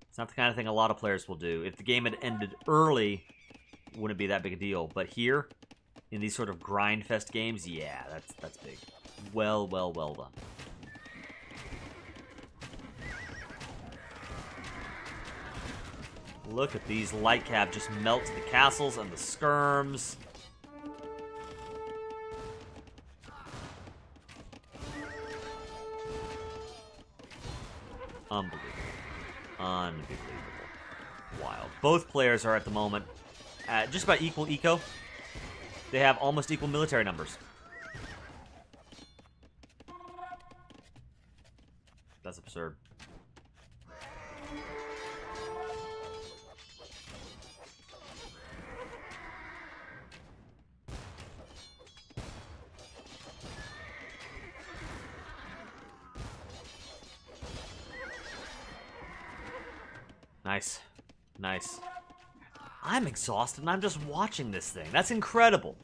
It's not the kind of thing a lot of players will do. If the game had ended early, it wouldn't be that big a deal. But here, in these sort of grind-fest games, yeah, that's big. Well done. Look at these light cav just melt the castles and the skirms. Unbelievable. Unbelievable. Wild. Both players are at the moment at just about equal eco. They have almost equal military numbers. That's absurd. Nice. Nice. I'm exhausted and I'm just watching this thing. That's incredible.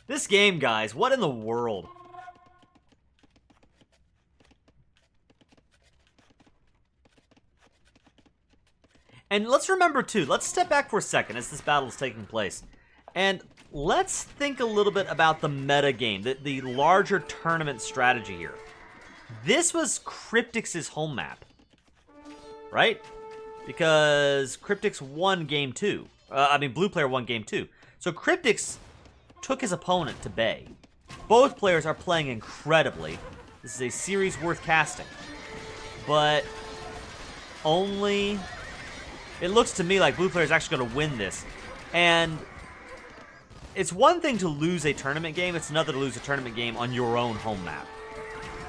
This game, guys, what in the world? And let's remember, too, let's step back for a second as this battle is taking place. And let's think a little bit about the meta game, the larger tournament strategy here. This was Kryptix's home map, right? Because Kryptix won game 2. BluePlayer won game 2. So Kryptix took his opponent to Bay. Both players are playing incredibly. This is a series worth casting. But only... It looks to me like BluePlayer is actually going to win this. And it's one thing to lose a tournament game. It's another to lose a tournament game on your own home map.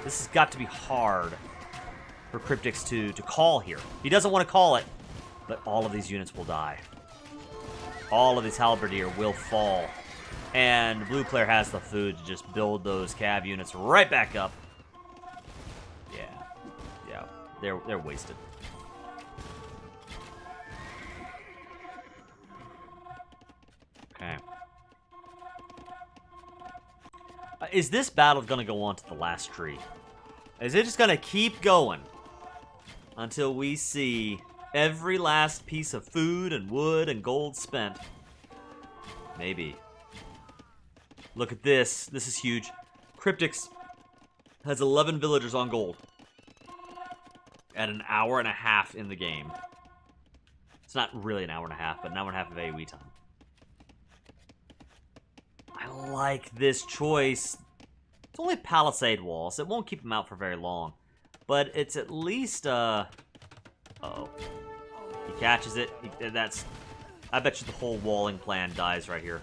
This has got to be hard for Kryptix to call here. He doesn't want to call it, but all of these units will die. All of these halberdier will fall. And BluePlayer has the food to just build those cav units right back up. Yeah, they're wasted. Okay. Is this battle going to go on to the last tree? Is it just going to keep going until we see every last piece of food and wood and gold spent? Maybe. Look at this. This is huge. Kryptix has 11 villagers on gold at an hour and a half in the game. It's not really an hour and a half, but an hour and a half of AoE time. I like this choice. It's only palisade walls. It won't keep him out for very long. But it's at least, uh-oh. He catches it. I bet you the whole walling plan dies right here.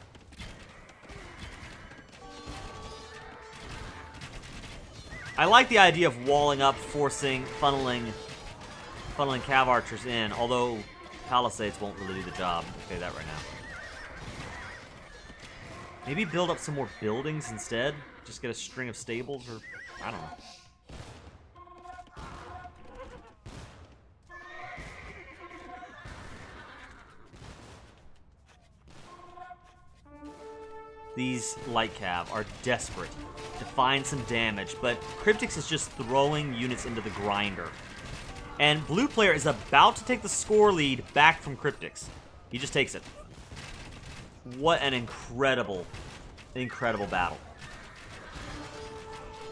I like the idea of walling up, funneling cav archers in, although palisades won't really do the job. I'll tell you that right now. Maybe build up some more buildings instead. Just get a string of stables, or I don't know. These light cav are desperate to find some damage, but Kryptix is just throwing units into the grinder. And BluePlayer is about to take the score lead back from Kryptix. He just takes it. What an incredible, incredible battle.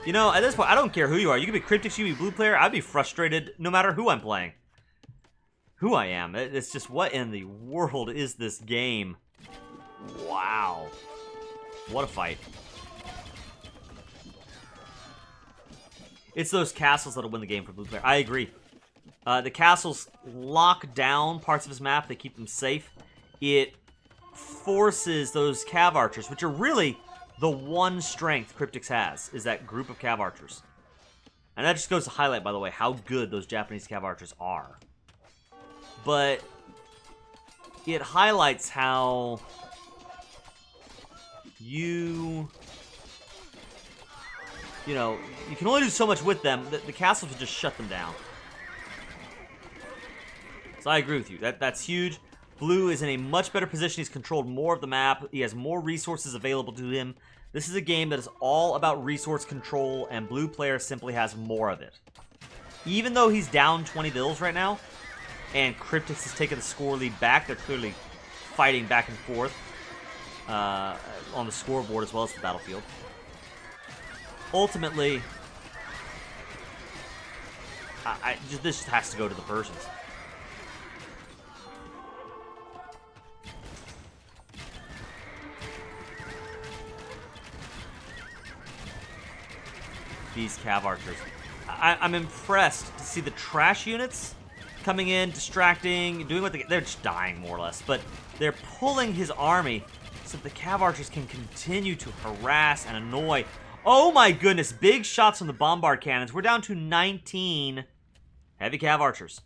You know, at this point, I don't care who you are. You could be Kryptix, you could be BluePlayer. I'd be frustrated no matter who I'm playing. Who I am. It's just, what in the world is this game? Wow. What a fight. It's those castles that'll win the game for BluePlayer. I agree. The castles lock down parts of his map. They keep them safe. It forces those cav archers, which are really the one strength Kryptix has, is that group of cav archers. And that just goes to highlight, by the way, how good those Japanese cav archers are. But it highlights how you know, you can only do so much with them. The castles will just shut them down. So I agree with you. That's huge. Blue is in a much better position. He's controlled more of the map. He has more resources available to him. This is a game that is all about resource control, and BluePlayer simply has more of it. Even though he's down 20 bills right now, and Kryptix has taken the score lead back, they're clearly fighting back and forth on the scoreboard as well as the battlefield. Ultimately, this just has to go to the Persians. these Cav Archers. I'm impressed to see the trash units coming in, distracting, doing what they're just dying more or less, but they're pulling his army so that the Cav Archers can continue to harass and annoy. Oh my goodness, big shots from the bombard cannons. We're down to 19 heavy Cav Archers.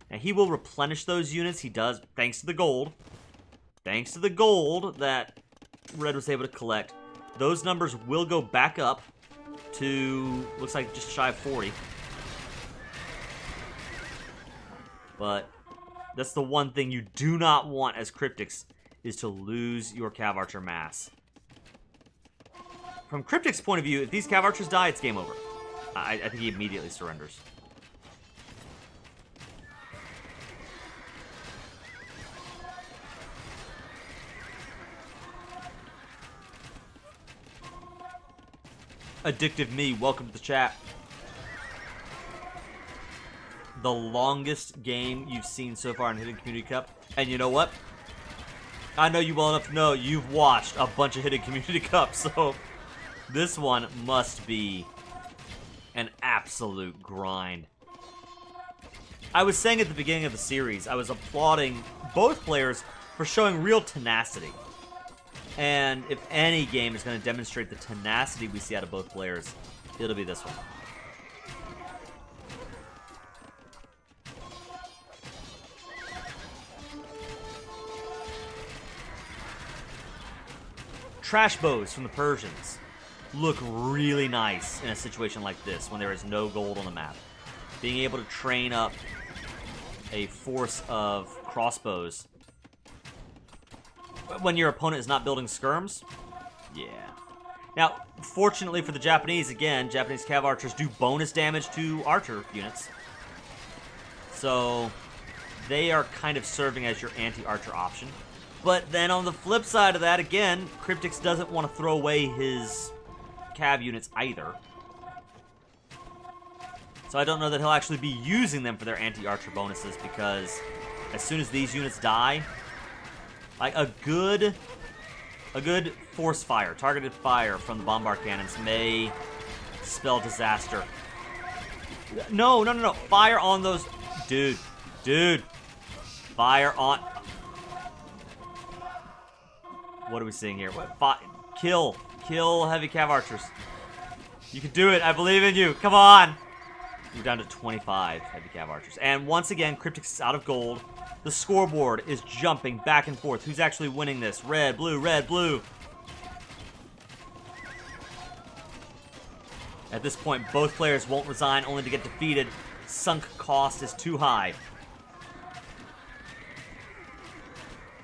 And he will replenish those units. He does, thanks to the gold. Thanks to the gold that Red was able to collect. Those numbers will go back up to, looks like just shy of 40. But that's the one thing you do not want as Kryptix, is to lose your Cav Archer mass. From Kryptix's point of view, if these Cav Archers die, it's game over. I think he immediately surrenders. Addictive Me, welcome to the chat. The longest game you've seen so far in Hidden Community Cup. And you know what? I know you well enough to know you've watched a bunch of Hidden Community Cups, so this one must be an absolute grind. I was saying at the beginning of the series, I was applauding both players for showing real tenacity. And if any game is going to demonstrate the tenacity we see out of both players, it'll be this one. Trash bows from the Persians look really nice in a situation like this when there is no gold on the map. Being able to train up a force of crossbows when your opponent is not building skirms, yeah. Now, fortunately for the Japanese, again, Japanese Cav Archers do bonus damage to archer units. So they are kind of serving as your anti-archer option. But then on the flip side of that, again, Kryptix doesn't want to throw away his Cav units either. So I don't know that he'll actually be using them for their anti-archer bonuses, because as soon as these units die, like a good force fire, targeted fire from the bombard cannons may spell disaster. No. Fire on those. Dude. Fire on. What are we seeing here? What? Kill heavy Cav Archers. You can do it. I believe in you. Come on. We're down to 25 heavy Cav Archers. And once again, Kryptix is out of gold. The scoreboard is jumping back and forth. Who's actually winning this? Red, blue, red, blue. At this point, both players won't resign, only to get defeated. Sunk cost is too high.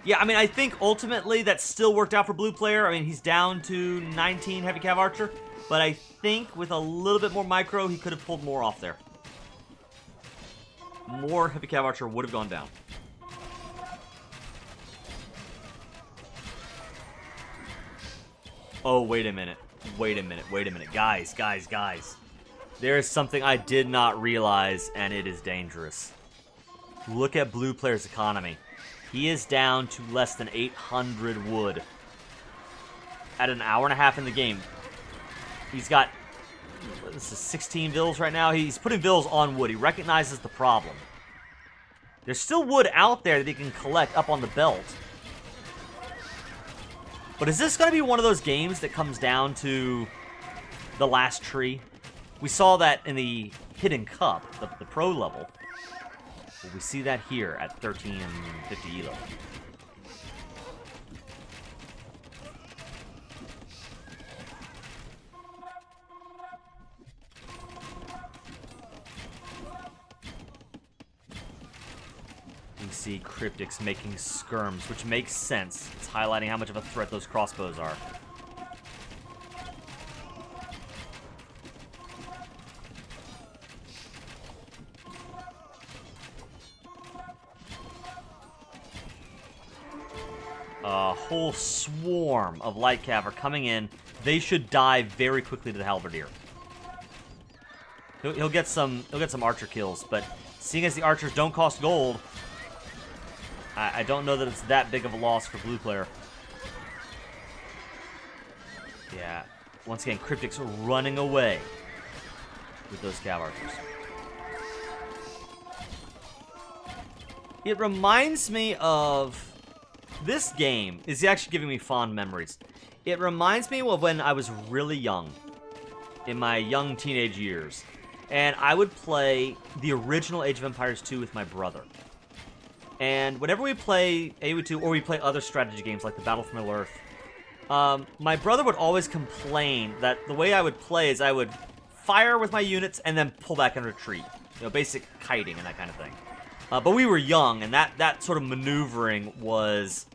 Yeah, I mean, I think ultimately that still worked out for Blue Player. I mean, he's down to 19 heavy Cav Archer. But I think with a little bit more micro, he could have pulled more off there. More heavy Cav Archer would have gone down. Oh, wait a minute. Guys. There is something I did not realize, and it is dangerous. Look at Blue Player's economy. He is down to less than 800 wood. At an hour and a half in the game. He's got, this is 16 vills right now. He's putting vills on wood. He recognizes the problem. There's still wood out there that he can collect up on the belt. But is this going to be one of those games that comes down to the last tree? We saw that in the Hidden Cup, the pro level. Will we see that here at 1350 elo? We see Kryptix making skirms, which makes sense. It's highlighting how much of a threat those crossbows are. A whole swarm of light cav are coming in. They should die very quickly to the halberdier. He'll get some archer kills, but seeing as the archers don't cost gold, I don't know that it's that big of a loss for Blue Player. Yeah. Once again, Kryptix running away with those cav archers. It reminds me of... This game is actually giving me fond memories. It reminds me of when I was really young, in my young teenage years, and I would play the original Age of Empires 2 with my brother. And whenever we play AoE2 or we play other strategy games like the Battle for Middle-earth, my brother would always complain that the way I would play is I would fire with my units and then pull back and retreat. You know, basic kiting and that kind of thing. But we were young, and that sort of maneuvering was...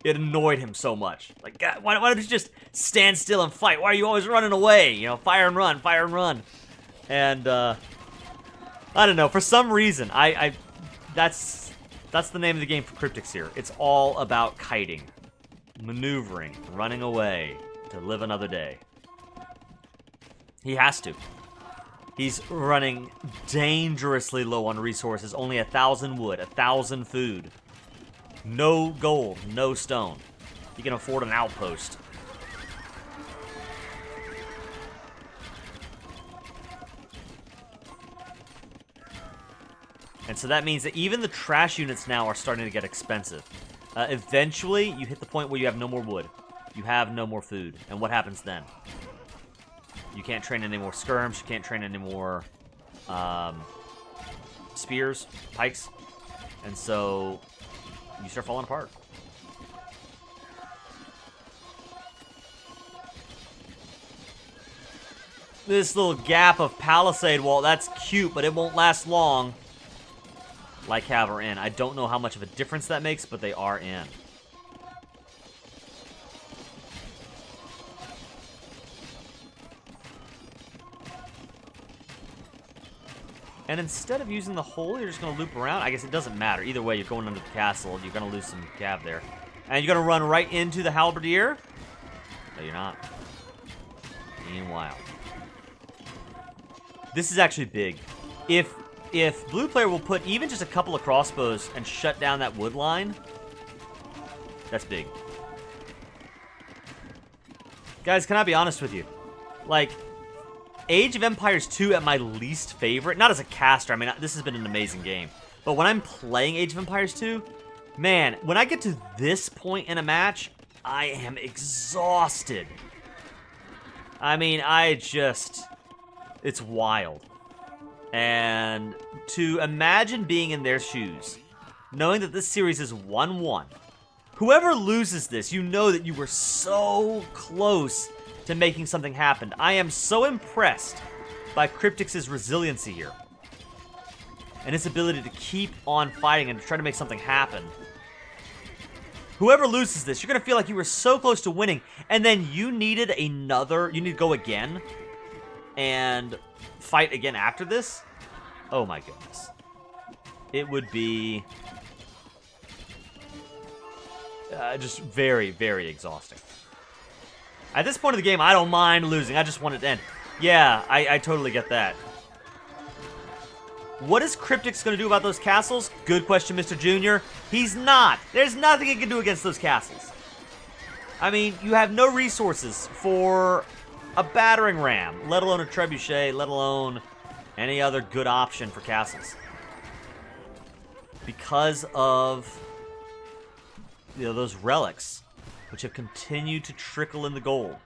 It annoyed him so much. Like, God, why don't you just stand still and fight? Why are you always running away? You know, fire and run, fire and run. And, I don't know, for some reason, that's the name of the game for Kryptix here. It's all about kiting, maneuvering, running away to live another day. He has to. He's running dangerously low on resources. Only 1,000 wood, 1,000 food. No gold, no stone. He can afford an outpost. And so that means that even the trash units now are starting to get expensive. Eventually, you hit the point where you have no more wood. You have no more food. And what happens then? You can't train any more skirms. You can't train any more spears, pikes. And so you start falling apart. This little gap of palisade wall, that's cute, but it won't last long. Like Cav are in. I don't know how much of a difference that makes, but they are in. And instead of using the hole, you're just going to loop around. I guess it doesn't matter. Either way, you're going under the castle. You're going to lose some cav there. And you're going to run right into the halberdier? No, you're not. Meanwhile. This is actually big. If Blue Player will put even just a couple of crossbows and shut down that wood line, that's big. Guys, can I be honest with you? Like... Age of Empires 2 at my least favorite, not as a caster, I mean, this has been an amazing game. But when I'm playing Age of Empires 2, man, when I get to this point in a match, I am exhausted. I mean, it's wild. And to imagine being in their shoes, knowing that this series is 1-1, whoever loses this, you know that you were so close to making something happen. I am so impressed by KryptixX's resiliency here. And his ability to keep on fighting and to try to make something happen. Whoever loses this, you're going to feel like you were so close to winning, and then you need to go again and fight again after this? Oh my goodness. It would be just very, very exhausting. At this point of the game, I don't mind losing. I just want it to end. Yeah, I totally get that. What is KryptixX going to do about those castles? Good question, Mr. Junior. He's not. There's nothing he can do against those castles. I mean, you have no resources for a battering ram, let alone a trebuchet, let alone any other good option for castles. Because of, you know, those relics, which have continued to trickle in the gold.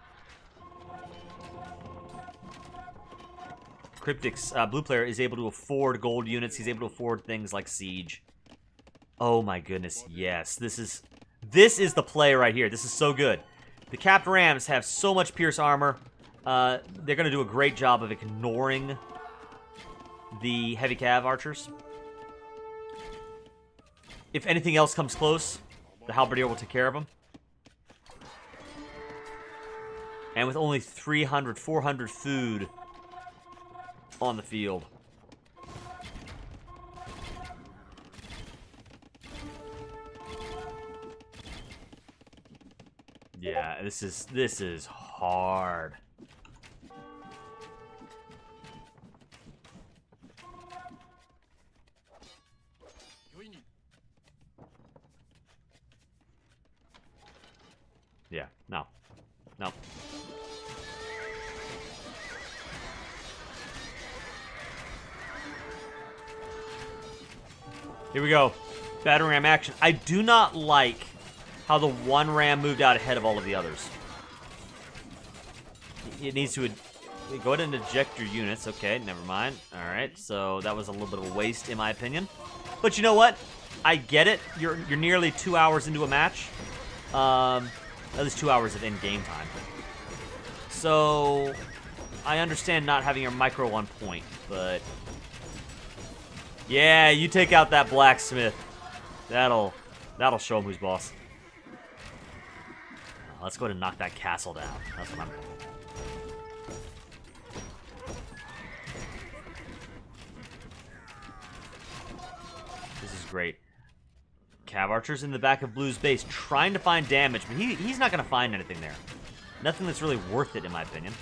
KryptixX, Blue Player, is able to afford gold units. He's able to afford things like Siege. Oh my goodness, yes. This is the play right here. This is so good. The capped rams have so much pierce armor. They're going to do a great job of ignoring the heavy cav archers. If anything else comes close, the halberdier will take care of them. And with only 300, 400 food on the field. Yeah, this is hard. Yeah, no. Here we go. Battering ram action. I do not like how the one ram moved out ahead of all of the others. It needs to go ahead and eject your units. Okay, never mind. All right, so that was a little bit of a waste in my opinion. But you know what? I get it. You're nearly 2 hours into a match. At least 2 hours of in-game time. So I understand not having your micro on point, but yeah, you take out that blacksmith. That'll show him who's boss. Let's go ahead and knock that castle down. That's what I'm doing. This is great. Cav Archer's in the back of Blue's base trying to find damage, but he's not going to find anything there. Nothing that's really worth it, in my opinion.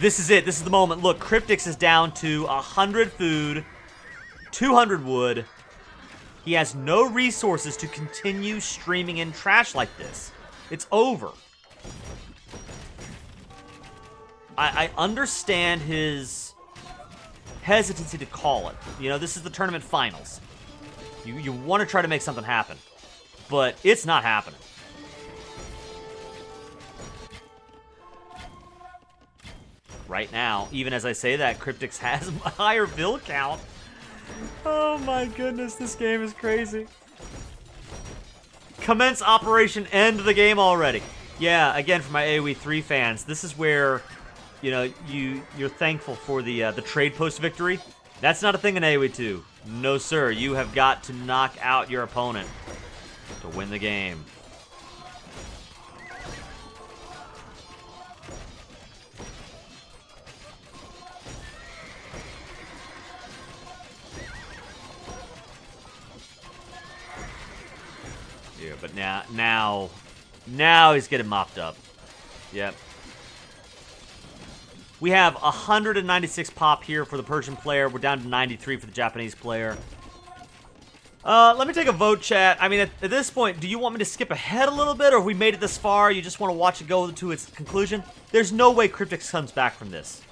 This is it. This is the moment. Look, Kryptix is down to 100 food, 200 wood. He has no resources to continue streaming in trash like this. It's over. I understand his hesitancy to call it. You know, this is the tournament finals. You want to try to make something happen, but it's not happening. Right now, even as I say that, Kryptix has a higher bill count. Oh my goodness, this game is crazy. Commence operation, end the game already. Yeah, again, for my AoE 3 fans, this is where, you know, you're thankful for the trade post victory. That's not a thing in AoE 2. No, sir. You have got to knock out your opponent to win the game. Yeah, but now he's getting mopped up. Yep. We have 196 pop here for the Persian player. We're down to 93 for the Japanese player. Let me take a vote, chat. I mean, at this point, do you want me to skip ahead a little bit, or if we made it this far, you just want to watch it go to its conclusion? There's no way Kryptix comes back from this.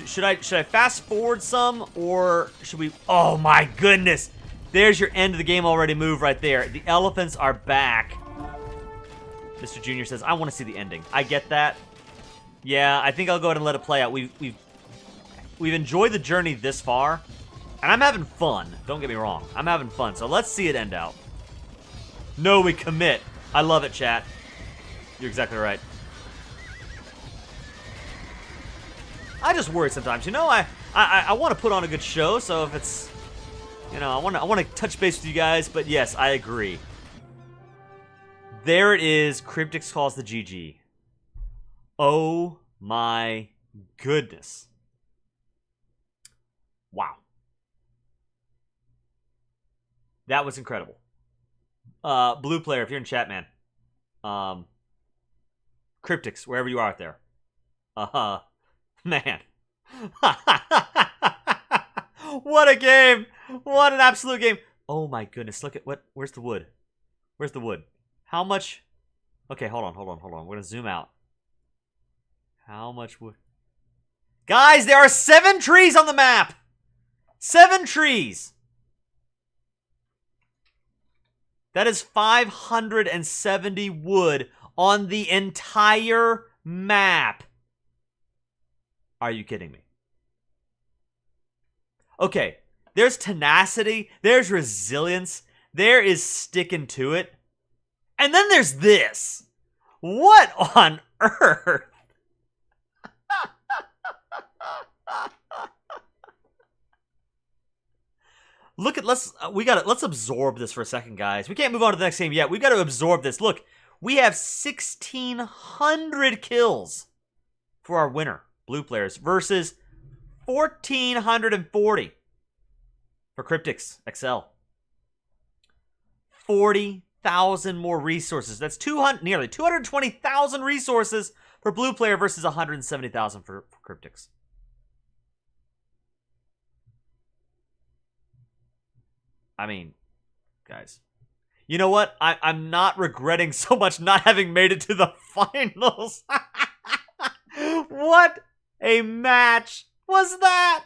Should I fast forward some, or should we... Oh my goodness! There's your end of the game already move right there. The elephants are back. Mr. Junior says, I want to see the ending. I get that. Yeah, I think I'll go ahead and let it play out. We've enjoyed the journey this far, and I'm having fun. Don't get me wrong. I'm having fun, so let's see it end out. No, we commit. I love it, chat. You're exactly right. I just worry sometimes. You know, I want to put on a good show, so if it's, you know, I want to touch base with you guys, but yes, I agree. There it is. Kryptix calls the GG. Oh my goodness. Wow. That was incredible. Blue player, if you're in chat, man. Kryptix, wherever you are out there. Man. What a game. What an absolute game. Oh my goodness. Look at where's the wood? Where's the wood? How much? Okay, hold on. We're going to zoom out. How much wood? Guys, there are 7 trees on the map. 7 trees. That is 570 wood on the entire map. Are you kidding me? Okay, there's tenacity, there's resilience, there is sticking to it. And then there's this. What on earth? Look at, let's absorb this for a second, guys. We can't move on to the next game yet. We've got to absorb this. Look, we have 1,600 kills for our winner, blue players, versus 1,440 for KryptixXL. 40,000 more resources. That's nearly 220,000 resources for blue player versus 170,000 for Kryptix. I mean, guys, you know what? I'm not regretting so much not having made it to the finals. What a match. was that?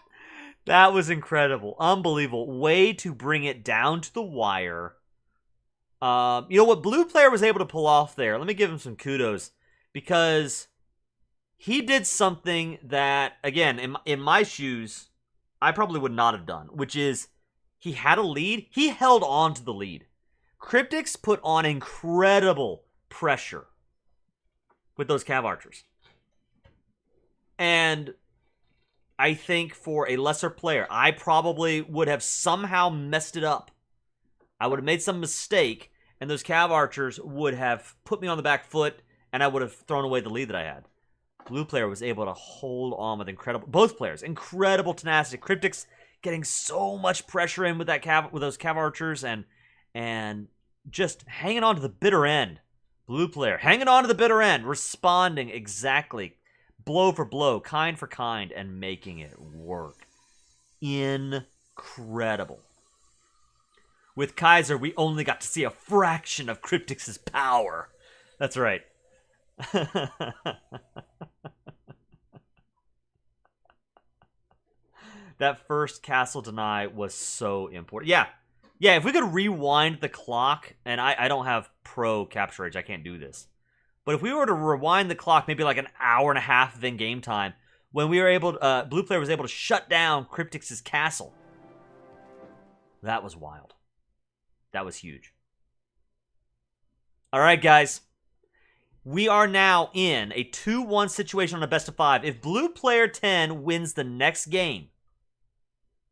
That was incredible. Unbelievable. Way to bring it down to the wire. You know what Blue Player was able to pull off there? Let me give him some kudos. Because he did something that, again, in my shoes, I probably would not have done. Which is, he had a lead. He held on to the lead. Kryptix put on incredible pressure with those Cav Archers. And I think for a lesser player, I probably would have somehow messed it up. I would have made some mistake, and those Cav Archers would have put me on the back foot, and I would have thrown away the lead that I had. Blue Player was able to hold on with both players, incredible tenacity. Kryptix getting so much pressure in with those Cav Archers, and just hanging on to the bitter end. Blue Player hanging on to the bitter end, responding exactly, blow for blow, kind for kind, and making it work. Incredible. With Kaiser, we only got to see a fraction of Kryptix's power. That's right. That first castle deny was so important. Yeah, if we could rewind the clock, and I don't have pro capture age, I can't do this. But if we were to rewind the clock, maybe like an hour and a half of in-game time, when we were able to, Blue Player was able to shut down Kryptix's castle. That was wild. That was huge. All right, guys. We are now in a 2-1 situation on a best of 5. If BluePlayer10 wins the next game,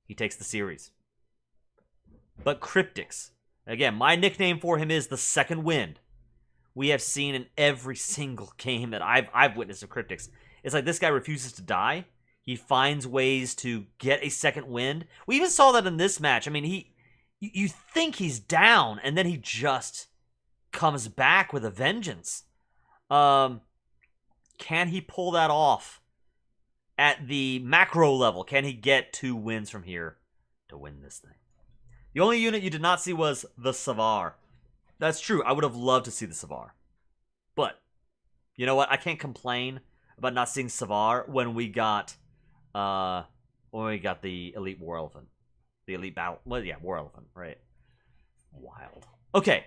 he takes the series. But Kryptix, again, my nickname for him is the Second Wind. We have seen in every single game that I've witnessed of Kryptix. It's like this guy refuses to die. He finds ways to get a second wind. We even saw that in this match. I mean, you think he's down, and then he just comes back with a vengeance. Can he pull that off at the macro level? Can he get 2 wins from here to win this thing? The only unit you did not see was the Savar. That's true. I would have loved to see the Savar. But, you know what? I can't complain about not seeing Savar when we got the Elite War Elephant. The Elite Battle. Well, yeah, War Elephant, right? Wild. Okay.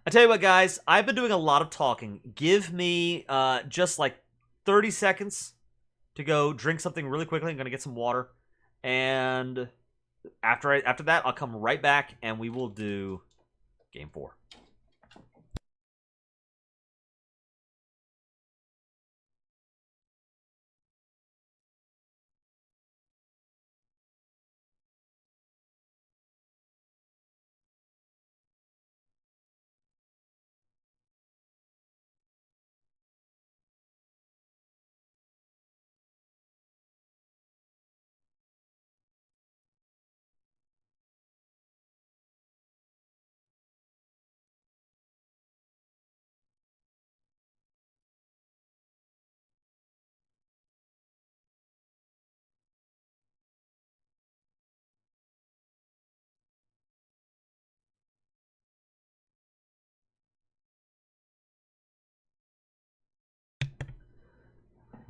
I tell you what, guys. I've been doing a lot of talking. Give me just like 30 seconds to go drink something really quickly. I'm going to get some water. And after that, I'll come right back and we will do Game 4.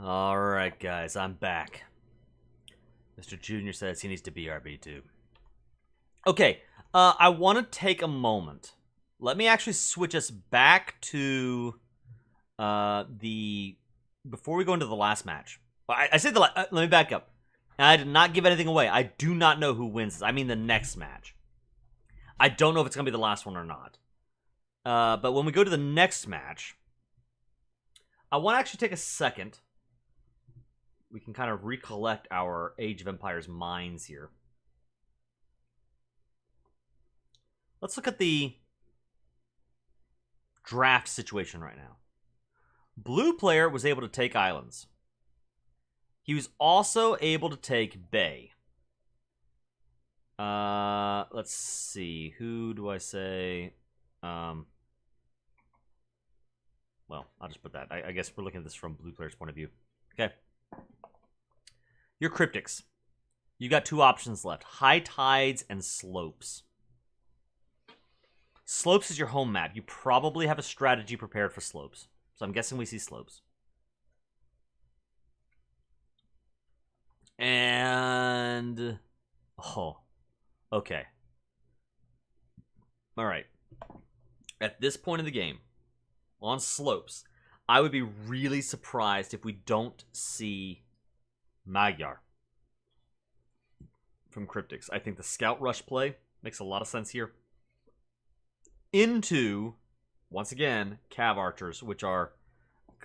Alright, guys, I'm back. Mr. Junior says he needs to BRB too. Okay, I want to take a moment. Let me actually switch us back to before we go into the last match. I said let me back up. I did not give anything away. I do not know who wins this. I mean the next match. I don't know if it's going to be the last one or not. But when we go to the next match, I want to actually take a second. We can kind of recollect our Age of Empires minds here. Let's look at the draft situation right now. Blue Player was able to take islands. He was also able to take Bay. Let's see. Who do I say? Well, I'll just put that. I guess we're looking at this from Blue Player's point of view. Okay. You're Kryptix. You got 2 options left. High Tides and Slopes. Slopes is your home map. You probably have a strategy prepared for Slopes. So I'm guessing we see Slopes. And... Oh. Okay. Alright. At this point in the game, on slopes, I would be really surprised if we don't see Magyar from Kryptix. I think the Scout Rush play makes a lot of sense here. Into, once again, Cav Archers, which are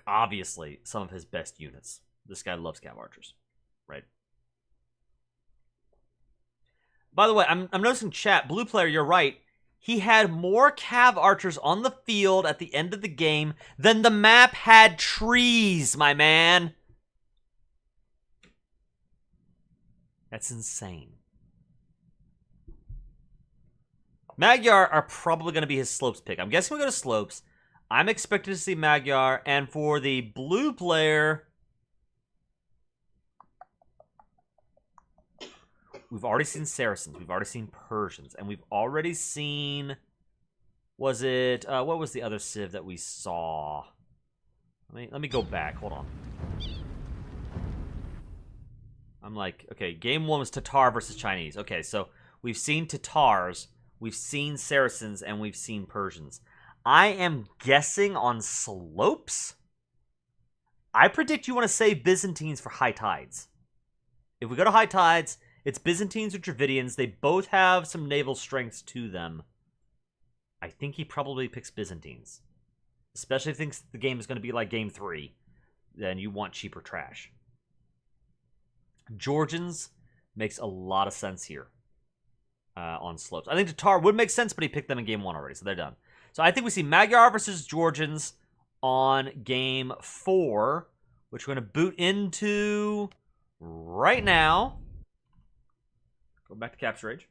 obviously some of his best units. This guy loves Cav Archers, right? By the way, I'm noticing chat, Blue Player, you're right. He had more Cav Archers on the field at the end of the game than the map had trees, my man. That's insane. Magyar are probably going to be his slopes pick. I'm guessing we go to slopes. I'm expected to see Magyar, and for the blue player, we've already seen Saracens, we've already seen Persians, and we've already seen, was it, what was the other civ that we saw? Let me go back, hold on. I'm like, okay, game 1 was Tatar versus Chinese. Okay, so we've seen Tatars, we've seen Saracens, and we've seen Persians. I am guessing on slopes. I predict you want to save Byzantines for high tides. If we go to high tides, it's Byzantines or Dravidians. They both have some naval strengths to them. I think he probably picks Byzantines. Especially if he thinks the game is going to be like game 3. Then you want cheaper trash. Georgians makes a lot of sense here on slopes. I think Tatar would make sense, but he picked them in game 1 already, so they're done. So I think we see Magyar versus Georgians on game 4, which we're going to boot into right now. Go back to Capture Rage.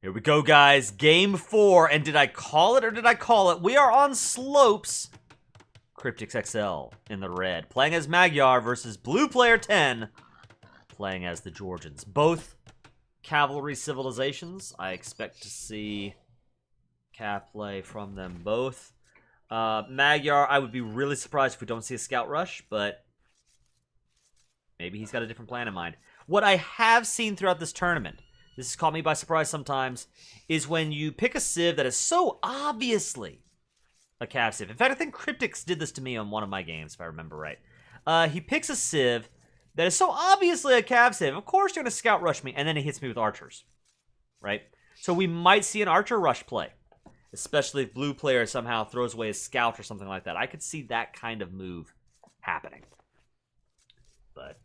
Here we go, guys. Game 4, and did I call it or did I call it? We are on slopes. KryptixXL in the red, playing as Magyar versus BluePlayer10, playing as the Georgians. Both cavalry civilizations. I expect to see Cav play from them both. Magyar, I would be really surprised if we don't see a Scout Rush, but maybe he's got a different plan in mind. What I have seen throughout this tournament, this has caught me by surprise sometimes, is when you pick a civ that is so obviously a Cav civ. In fact, I think Kryptix did this to me on one of my games, if I remember right. He picks a civ that is so obviously a Cav civ. Of course you're going to Scout Rush me, and then he hits me with archers, right? So we might see an Archer Rush play, especially if blue player somehow throws away a Scout or something like that. I could see that kind of move happening. But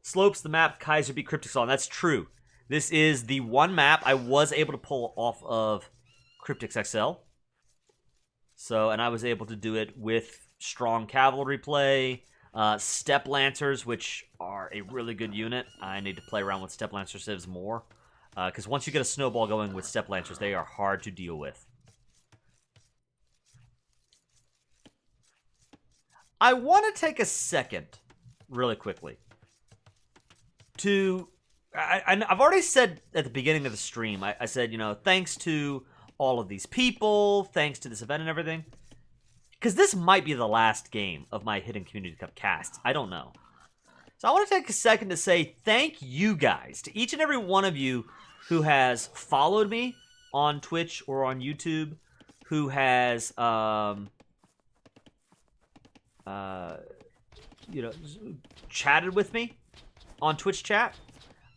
slopes the map Kaiser beat KryptixXL. That's true. This is the one map I was able to pull off of KryptixXL. So, and I was able to do it with strong cavalry play, Step Lancers, which are a really good unit. I need to play around with Step Lancer civs more. Because once you get a snowball going with Step Lancers, they are hard to deal with. I want to take a second, really quickly, to... I've already said at the beginning of the stream, I said, you know, thanks to all of these people, thanks to this event and everything. Because this might be the last game of my Hidden Community Cup cast. I don't know. So I want to take a second to say thank you guys to each and every one of you who has followed me on Twitch or on YouTube, who has, you know, chatted with me on Twitch chat.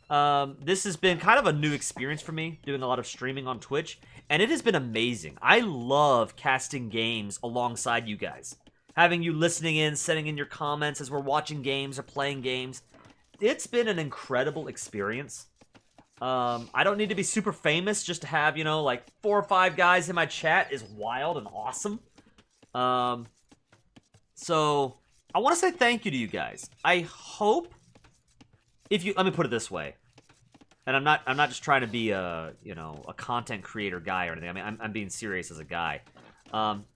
This has been kind of a new experience for me, doing a lot of streaming on Twitch, and it has been amazing. I love casting games alongside you guys. Having you listening in, sending in your comments as we're watching games or playing games. It's been an incredible experience. I don't need to be super famous just to have, you know, like 4 or 5 guys in my chat is wild and awesome. So, I want to say thank you to you guys. I hope... If you, let me put it this way, and I'm not just trying to be a, you know, a content creator guy or anything. I mean, I'm being serious as a guy.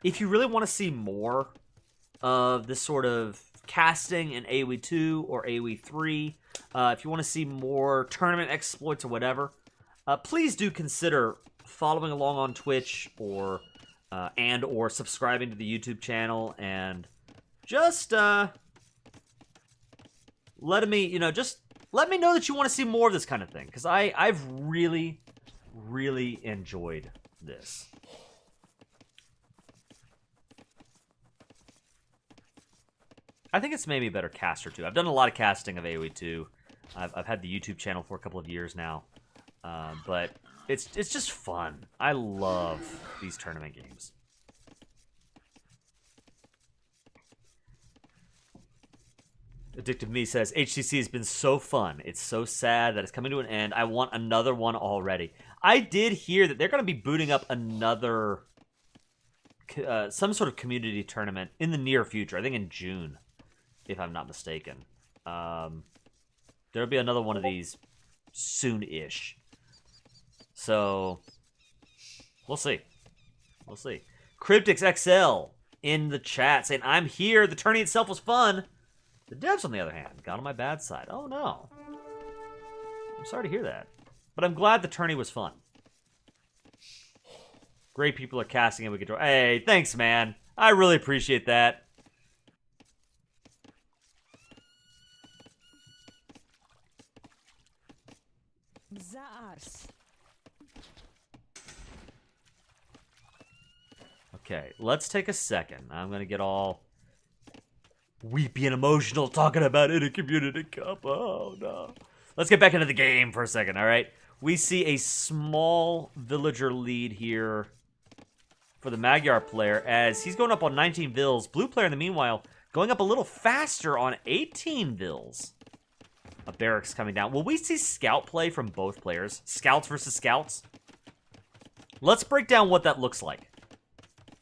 If you really want to see more of this sort of casting in AoE 2 or AoE 3, if you want to see more tournament exploits or whatever, please do consider following along on Twitch or and or subscribing to the YouTube channel, and just letting me, just let me know that you want to see more of this kind of thing, because I've really, really enjoyed this. I think it's made me a better caster, too. I've done a lot of casting of AoE 2. I've had the YouTube channel for a couple of years now. But it's just fun. I love these tournament games. Addictive Me says, HCC has been so fun. It's so sad that it's coming to an end. I want another one already. I did hear that they're going to be booting up another, some sort of community tournament in the near future. I think in June, if I'm not mistaken. There'll be another one of these soon-ish. So, we'll see. We'll see. KryptixXL in the chat saying, I'm here. The tourney itself was fun. The devs, on the other hand, got on my bad side. Oh, no. I'm sorry to hear that. But I'm glad the tourney was fun. Great people are casting and we can draw. Hey, thanks, man. I really appreciate that. Okay, let's take a second. I'm going to get all weepy and emotional talking about it in Community Cup. Oh, no. Let's get back into the game for a second, all right? We see a small villager lead here for the Magyar player as he's going up on 19 vills. Blue player, in the meanwhile, going up a little faster on 18 vills. A barracks coming down. Will we see scout play from both players? Scouts versus scouts? Let's break down what that looks like.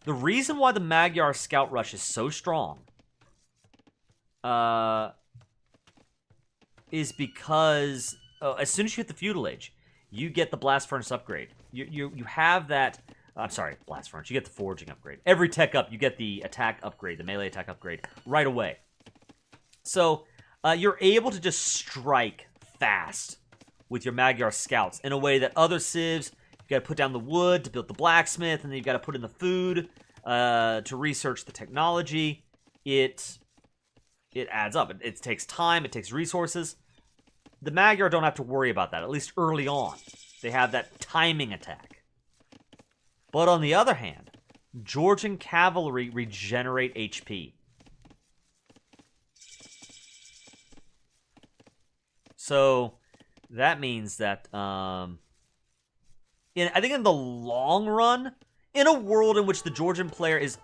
The reason why the Magyar scout rush is so strong is because as soon as you hit the feudal age, you get the blast furnace upgrade. You have that. I'm sorry, blast furnace. You get the forging upgrade. Every tech up, you get the attack upgrade, the melee attack upgrade right away. So you're able to just strike fast with your Magyar scouts in a way that other civs, you got to put down the wood to build the blacksmith, and then you've got to put in the food to research the technology. It adds up. It takes time. It takes resources. The Magyar don't have to worry about that, at least early on. They have that timing attack. But on the other hand, Georgian cavalry regenerate HP. So that means that I think in the long run, in a world in which the Georgian player is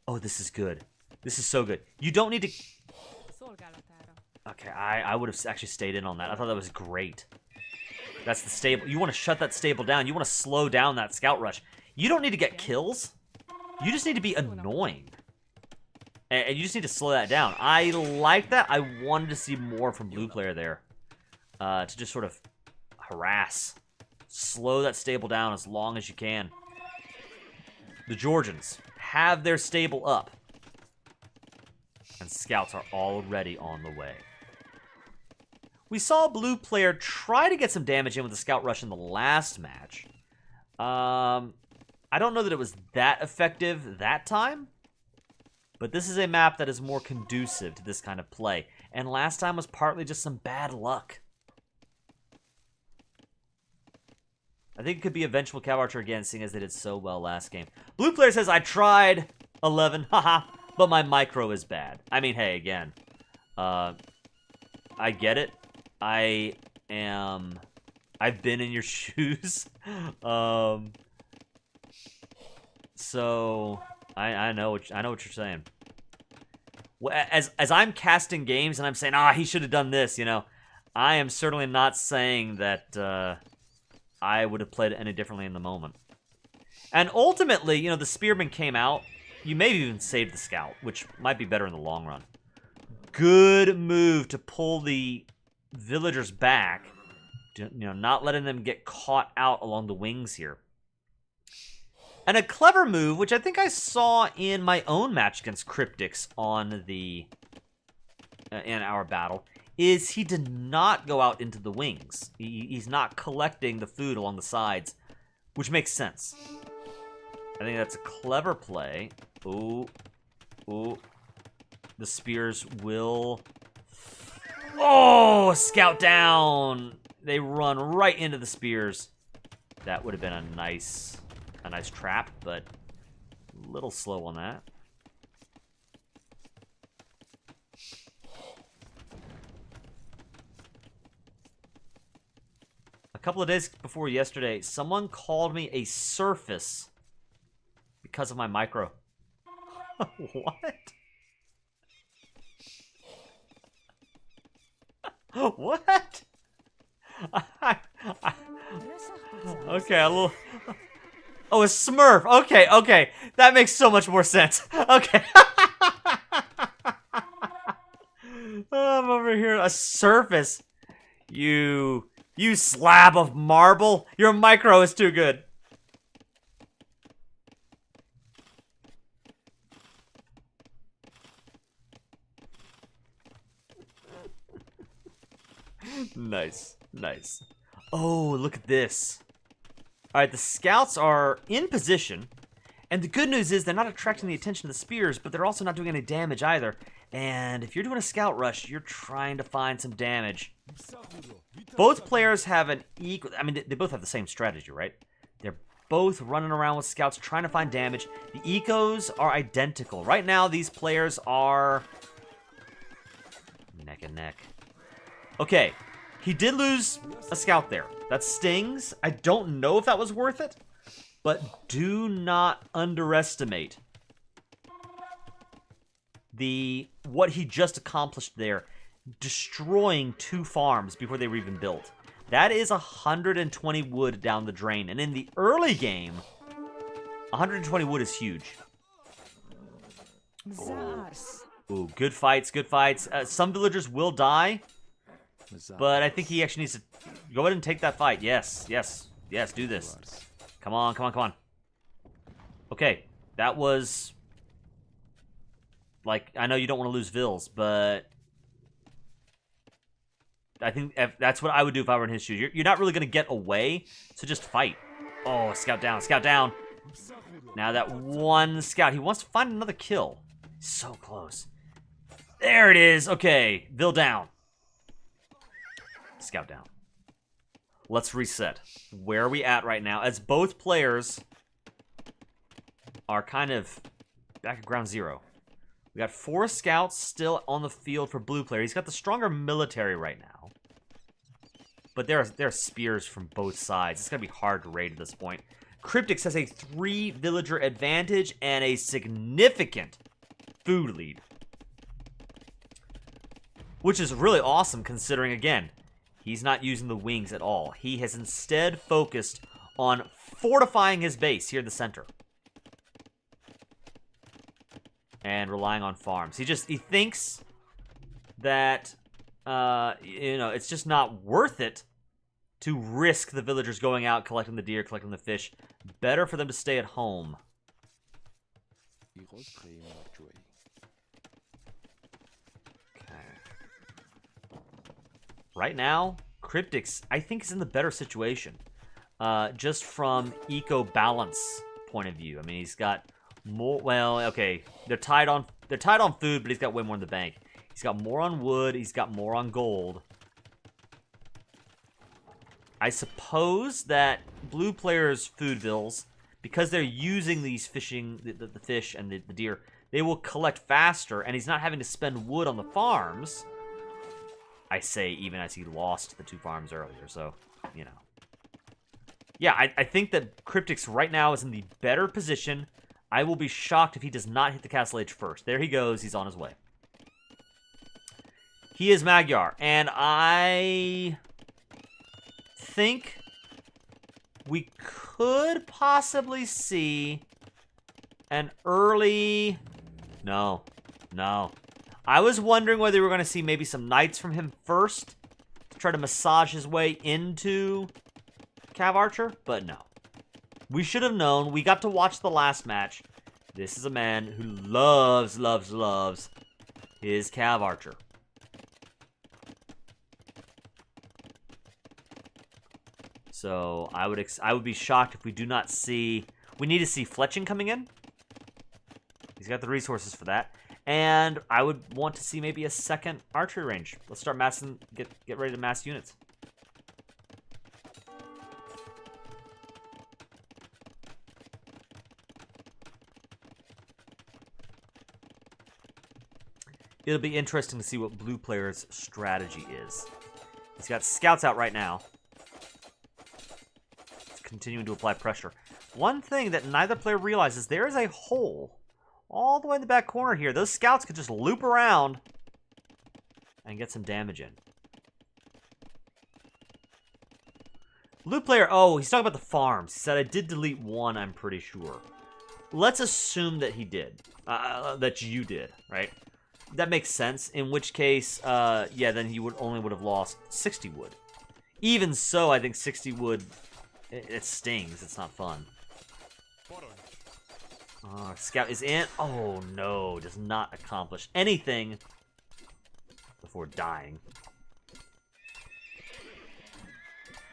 oh, this is good. This is so good. You don't need to. Okay, I would have actually stayed in on that. I thought that was great. That's the stable. You want to shut that stable down. You want to slow down that scout rush. You don't need to get kills. You just need to be annoying. And you just need to slow that down. I like that. I wanted to see more from Blue Player there. To just sort of harass. Slow that stable down as long as you can. The Georgians have their stable up. And scouts are already on the way. We saw Blue Player try to get some damage in with the scout rush in the last match. I don't know that it was that effective that time. But this is a map that is more conducive to this kind of play. And last time was partly just some bad luck. I think it could be eventual Cav Archer again, seeing as they did so well last game. Blue Player says, I tried 11, haha, but my micro is bad. I mean, hey, again, I get it. I've been in your shoes. So I know what you're saying. As I'm casting games and I'm saying, he should have done this, I am certainly not saying that I would have played it any differently in the moment. And ultimately, the Spearman came out. You maybe even saved the Scout, which might be better in the long run. Good move to pull the villagers back. Not letting them get caught out along the wings here. And a clever move, which I think I saw in my own match against Kryptix on the in our battle, is he did not go out into the wings. He's not collecting the food along the sides, which makes sense. I think that's a clever play. Ooh. Ooh. The spears will... Oh! Scout down! They run right into the spears. That would have been a nice trap, but a little slow on that. A couple of days before yesterday, someone called me a surface because of my micro. What? What? Okay, a little... Oh, a Smurf. Okay, okay. That makes so much more sense. Okay. I'm over here. A surface. You slab of marble. Your micro is too good. Nice, nice. Oh, look at this. All right, the scouts are in position, and the good news is they're not attracting the attention of the spears, but they're also not doing any damage either. And if you're doing a scout rush, you're trying to find some damage. Both players have an equal... I mean, they both have the same strategy, right? They're both running around with scouts trying to find damage. The ecos are identical. Right now, these players are... neck and neck. Okay, he did lose a scout there. That stings. I don't know if that was worth it, but do not underestimate what he just accomplished there, destroying 2 farms before they were even built. That is 120 wood down the drain, and in the early game, 120 wood is huge. Ooh, good fights, good fights. Some villagers will die. But I think he actually needs to go ahead and take that fight. Yes, yes, yes, do this. Come on, come on, come on. Okay, that was... like, I know you don't want to lose vills, but... I think that's what I would do if I were in his shoes. You're not really going to get away, so just fight. Oh, scout down, scout down. Now that one scout, he wants to find another kill. So close. There it is. Okay, vill down. Scout down. Let's reset. Where are we at right now? As both players are kind of back at ground zero. We got 4 scouts still on the field for blue player. He's got the stronger military right now. But there are spears from both sides. It's going to be hard to raid at this point. Kryptix has a 3 villager advantage and a significant food lead. Which is really awesome considering, again, he's not using the wings at all. He has instead focused on fortifying his base here in the center. And relying on farms. He thinks that, you know, it's just not worth it to risk the villagers going out, collecting the deer, collecting the fish. Better for them to stay at home. Right now, Kryptix, I think, is in the better situation. Just from eco-balance point of view. I mean, he's got more... Well, okay. They're tied on food, but he's got way more in the bank. He's got more on wood. He's got more on gold. I suppose that blue players' food bills, because they're using these fishing, the fish and the deer, they will collect faster, and he's not having to spend wood on the farms. I say even as he lost the 2 farms earlier, so, you know. Yeah, I think that Kryptix right now is in the better position. I will be shocked if he does not hit the castle age first. There he goes. He's on his way. He is Magyar, and I think we could possibly see an early... No. I was wondering whether we were going to see maybe some knights from him first to try to massage his way into Cav Archer, but no. We should have known. We got to watch the last match. This is a man who loves his Cav Archer. So I would be shocked if we do not see We need to see fletching coming in. He's got the resources for that. And I would want to see maybe a second archery range. Let's start massing, get ready to mass units. It'll be interesting to see what Blue Player's strategy is. He's got scouts out right now. He's continuing to apply pressure. One thing that neither player realizes, there is a hole all the way in the back corner here. Those scouts could just loop around and get some damage in. Blue player, oh, he's talking about the farms. He said, I did delete one, I'm pretty sure. Let's assume that he did. That you did, right? That makes sense. In which case, yeah, then he would have lost 60 wood. Even so, I think 60 wood, it stings. It's not fun. Scout is in. Oh no, does not accomplish anything before dying.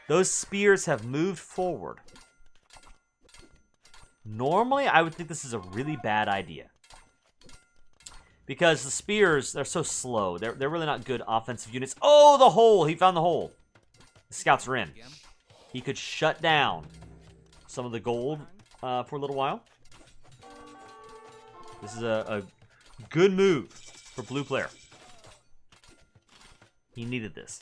Those spears have moved forward. Normally, I would think this is a really bad idea. Because the spears, they're so slow. They're really not good offensive units. Oh, the hole! He found the hole. The scouts are in. He could shut down some of the gold for a little while. This is a good move for Blue player. He needed this.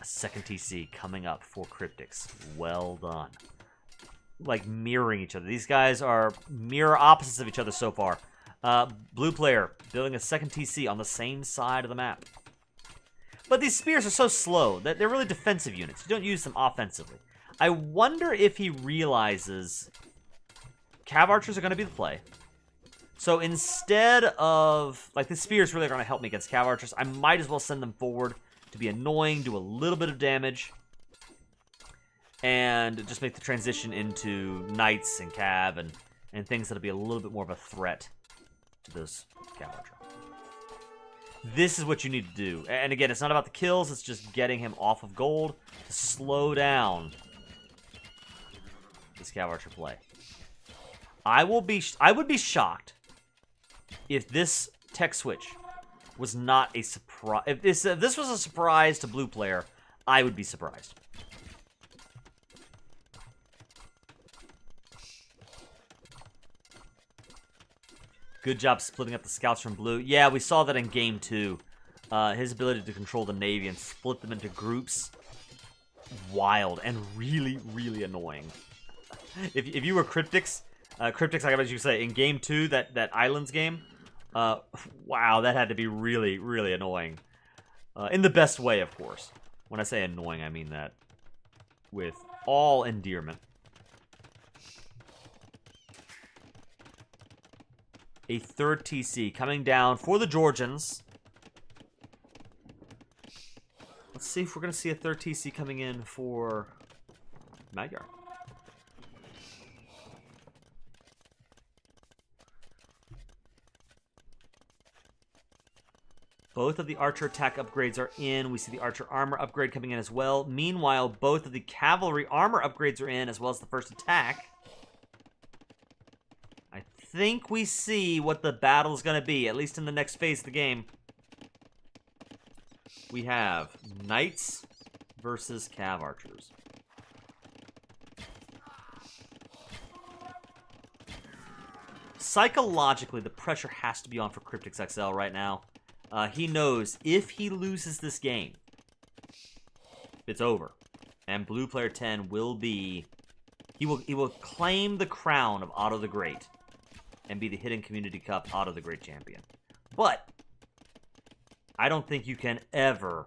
A second TC coming up for Kryptix. Well done. Like mirroring each other. These guys are mirror opposites of each other so far. Blue player building a second TC on the same side of the map. But these spears are so slow that they're really defensive units. You don't use them offensively. I wonder if he realizes Cav archers are going to be the play. So instead of, like, the spears really are going to help me against Cav archers, I might as well send them forward to be annoying, do a little bit of damage, and just make the transition into knights and cav and things that'll be a little bit more of a threat to those cav archer. This is what you need to do. And again, it's not about the kills, it's just getting him off of gold to slow down this cav archer play. I would be shocked if this tech switch was not a surprise. If this was a surprise to Blue player, I would be surprised. Good job splitting up the scouts from Blue. Yeah, we saw that in game 2. His ability to control the Navy and split them into groups. Wild and really, really annoying. If you were Kryptix, I got you say, in game 2, that Islands game, wow, that had to be really, really annoying. In the best way, of course. When I say annoying, I mean that with all endearment. A third TC coming down for the Georgians. Let's see if we're going to see a third TC coming in for Magyar. Both of the archer attack upgrades are in. We see the archer armor upgrade coming in as well. Meanwhile, both of the cavalry armor upgrades are in, as well as the first attack. I think we see what the battle's going to be, at least in the next phase of the game. We have knights versus cav archers. Psychologically, the pressure has to be on for KryptixXL right now. He knows if he loses this game, it's over. And BluePlayer10 will be... He will claim the crown of Otto the Great and be the Hidden Community Cup Otto the Great champion. But I don't think you can ever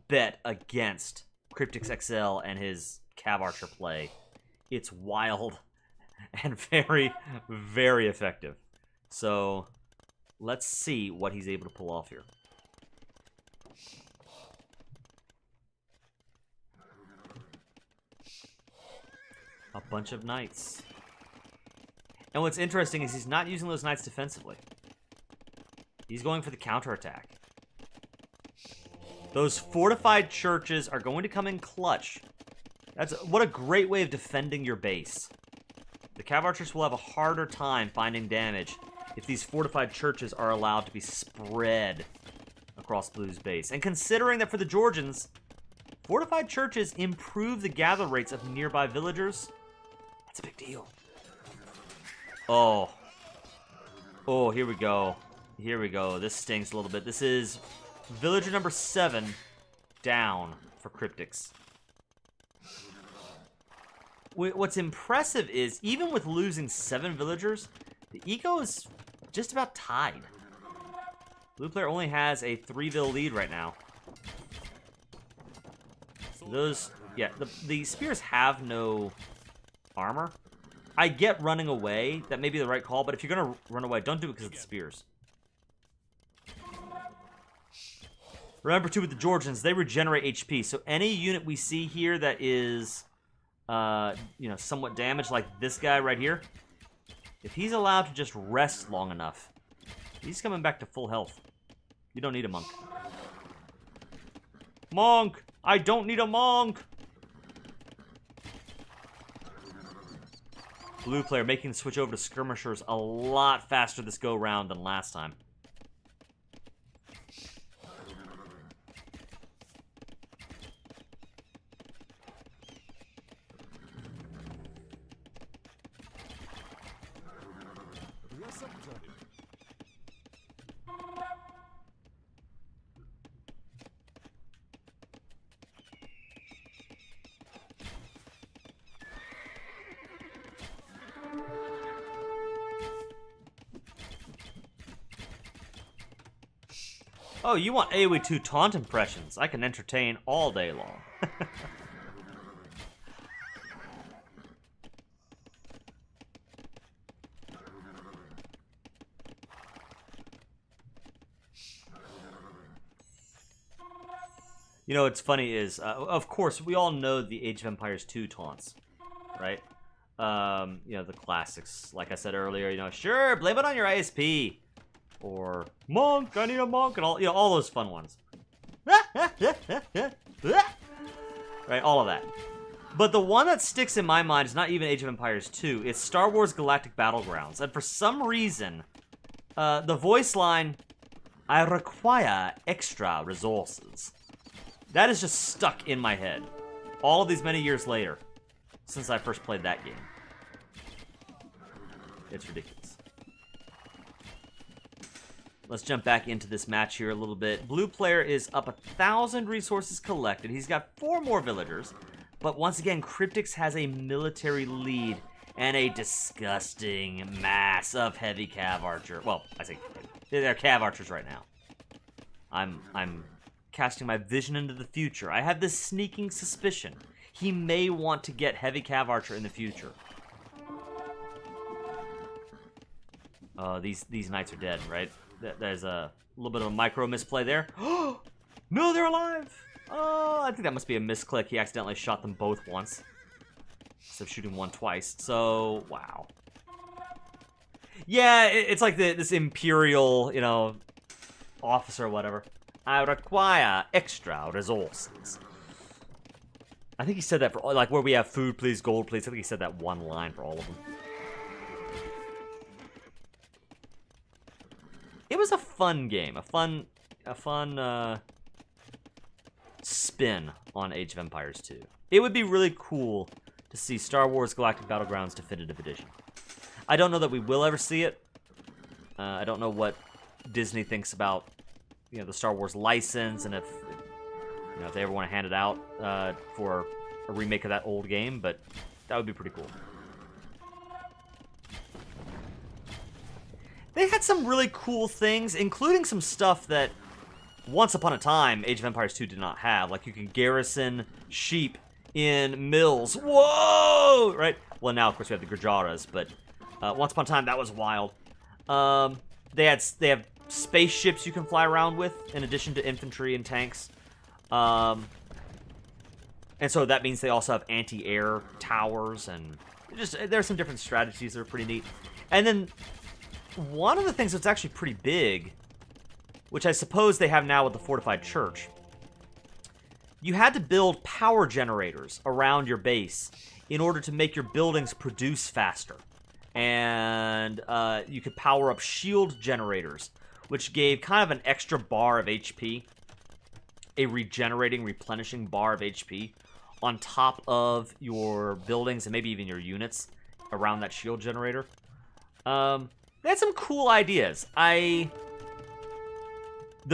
bet against KryptixXL and his Cav Archer play. It's wild and very, very effective. So let's see what he's able to pull off here. A bunch of knights. And what's interesting is he's not using those knights defensively. He's going for the counterattack. Those fortified churches are going to come in clutch What a great way of defending your base. The Cav Archers will have a harder time finding damage if these fortified churches are allowed to be spread across Blue's base. And considering that for the Georgians, fortified churches improve the gather rates of nearby villagers, that's a big deal. Oh. Oh, here we go. Here we go. This stings a little bit. This is villager number 7 down for Cryptix. What's impressive is, even with losing 7 villagers, the eco is just about tied. Blue player only has a 3-vill lead right now. Those, yeah, the spears have no armor. I get running away. That may be the right call, but if you're going to run away, don't do it because of the spears. Remember, too, with the Georgians, they regenerate HP. So any unit we see here that is, you know, somewhat damaged, like this guy right here, if he's allowed to just rest long enough, he's coming back to full health. You don't need a monk. Monk! I don't need a monk! Blue player making the switch over to skirmishers a lot faster this go round than last time. Oh, you want AoE 2 taunt impressions? I can entertain all day long. You know what's funny is, of course, we all know the Age of Empires 2 taunts, right? You know, the classics. Like I said earlier, you know, sure, blame it on your ISP. Or, monk, I need a monk, and all, you know, all those fun ones. Right, all of that. But the one that sticks in my mind is not even Age of Empires 2, it's Star Wars Galactic Battlegrounds. And for some reason, the voice line, I require extra resources. That is just stuck in my head. All of these many years later, since I first played that game. It's ridiculous. Let's jump back into this match here a little bit. Blue player is up 1,000 resources collected. He's got 4 more villagers. But once again, Cryptix has a military lead and a disgusting mass of heavy cav archer. Well, I say they're cav archers right now. I'm casting my vision into the future. I have this sneaking suspicion he may want to get heavy cav archer in the future. These knights are dead, right? There's a little bit of a micro misplay there. Oh, no, they're alive. Oh, I think that must be a misclick. He accidentally shot them both once instead of shooting one twice. So, wow. Yeah, it's like this imperial, you know, officer or whatever. I require extra resources. I think he said that for, like, where we have food, please, gold, please. I think he said that one line for all of them. It was a fun game, a fun spin on Age of Empires 2. It would be really cool to see Star Wars Galactic Battlegrounds Definitive Edition. I don't know that we will ever see it. I don't know what Disney thinks about, you know, the Star Wars license, and if, you know, if they ever want to hand it out for a remake of that old game, but that would be pretty cool. They had some really cool things, including some stuff that once upon a time Age of Empires 2 did not have. Like, you can garrison sheep in mills. Whoa! Right? Well, now, of course, we have the Gujaras, but once upon a time, that was wild. They have spaceships you can fly around with, in addition to infantry and tanks. And so that means they also have anti-air towers, and there's some different strategies that are pretty neat. And then one of the things that's actually pretty big, which I suppose they have now with the fortified church, you had to build power generators around your base in order to make your buildings produce faster. And you could power up shield generators, which gave kind of an extra bar of HP, a regenerating, replenishing bar of HP on top of your buildings and maybe even your units around that shield generator. They had some cool ideas. The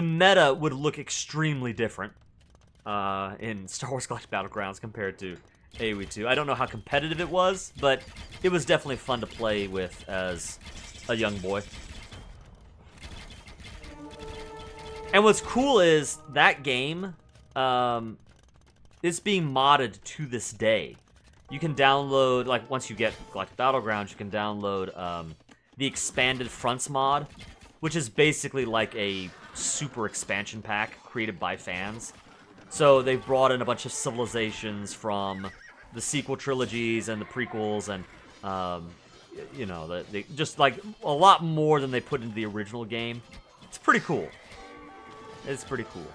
meta would look extremely different in Star Wars Galactic Battlegrounds compared to AoE 2. I don't know how competitive it was, but it was definitely fun to play with as a young boy. And what's cool is that game, it's being modded to this day. You can download, like, once you get Galactic Battlegrounds, you can download the Expanded Fronts mod, which is basically like a super expansion pack created by fans. So they've brought in a bunch of civilizations from the sequel trilogies and the prequels, and you know, they just like a lot more than they put into the original game. It's pretty cool. It's pretty cool.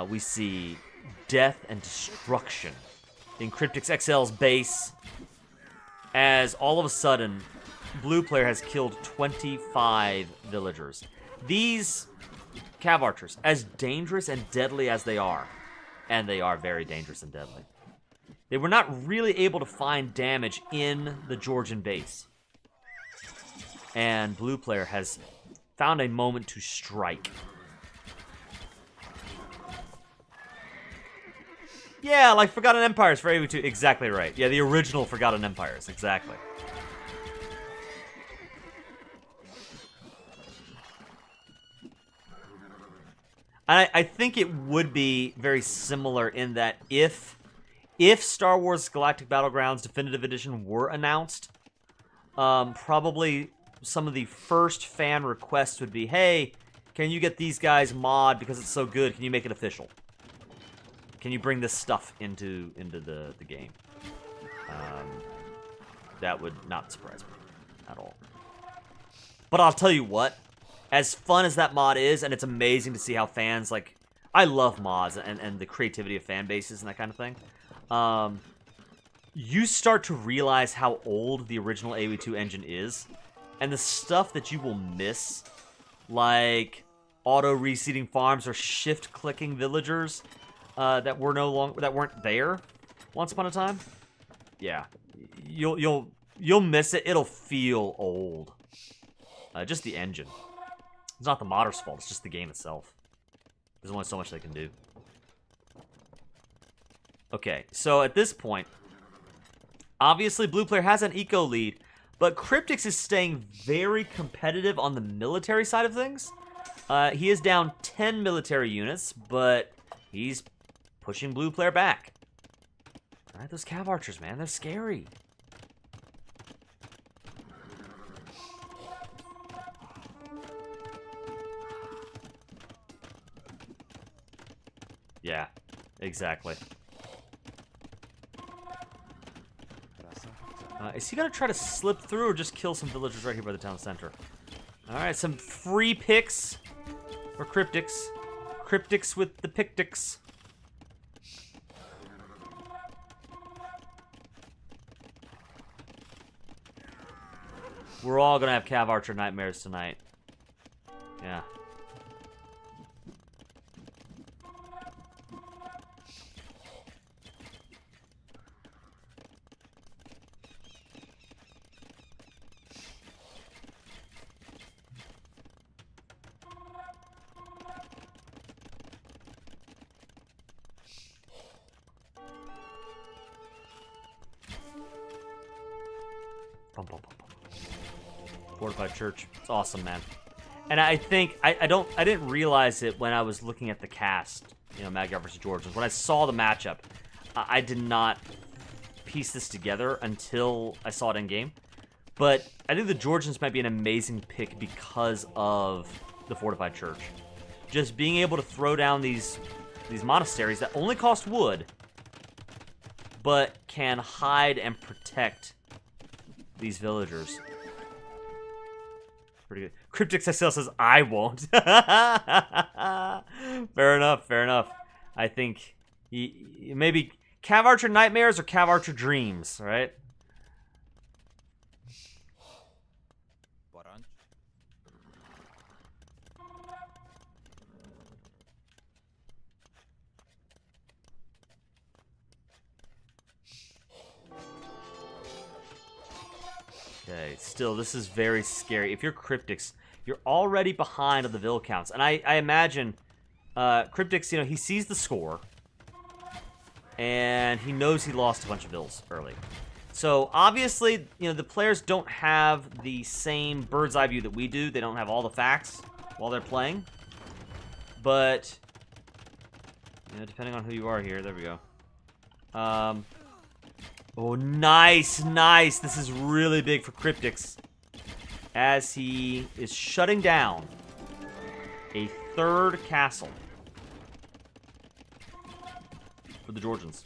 We see death and destruction in KryptixXL's base, as all of a sudden, BluePlayer has killed 25 villagers. These Cav Archers, as dangerous and deadly as they are, and they are very dangerous and deadly, they were not really able to find damage in the Georgian base. And BluePlayer has found a moment to strike. Yeah, like Forgotten Empires for AoE 2. Exactly right. Yeah, the original Forgotten Empires. Exactly. I think it would be very similar in that if Star Wars Galactic Battlegrounds Definitive Edition were announced, probably some of the first fan requests would be, hey, can you get these guys mod because it's so good? Can you make it official? Can you bring this stuff into the game? That would not surprise me at all. But I'll tell you what, as fun as that mod is, and it's amazing to see how fans, like, I love mods and the creativity of fan bases and that kind of thing. You start to realize how old the original AoE 2 engine is, and the stuff that you will miss, like auto reseeding farms or shift clicking villagers that weren't there once upon a time. Yeah, you'll miss it. It'll feel old. Just the engine. It's not the modder's fault. It's just the game itself. There's only so much they can do. Okay, so at this point, obviously BluePlayer has an eco lead, but Kryptix is staying very competitive on the military side of things. He is down 10 military units, but he's pushing BluePlayer back. All right, those Cav Archers, man, they're scary. Yeah, exactly. Is he going to try to slip through or just kill some villagers right here by the town center? Alright, some free picks for Kryptix. Kryptix with the Pictix. We're all going to have Cav Archer nightmares tonight. Yeah. Fortified church. It's awesome, man. And I think I didn't realize it when I was looking at the cast, you know, Magyar versus Georgians. When I saw the matchup, I did not piece this together until I saw it in game. But I think the Georgians might be an amazing pick because of the fortified church. Just being able to throw down these monasteries that only cost wood, but can hide and protect these villagers. Pretty good. KryptixXL says, I won't. Fair enough, fair enough. I think maybe Cav Archer Nightmares or Cav Archer Dreams, right? Okay, still, this is very scary. If you're Kryptix, you're already behind on the Vil counts. And I imagine Kryptix, you know, he sees the score, and he knows he lost a bunch of Vils early. So, obviously, you know, the players don't have the same bird's eye view that we do. They don't have all the facts while they're playing. But, you know, depending on who you are here, there we go. Oh, nice, nice. This is really big for Kryptix, as he is shutting down a third castle for the Georgians.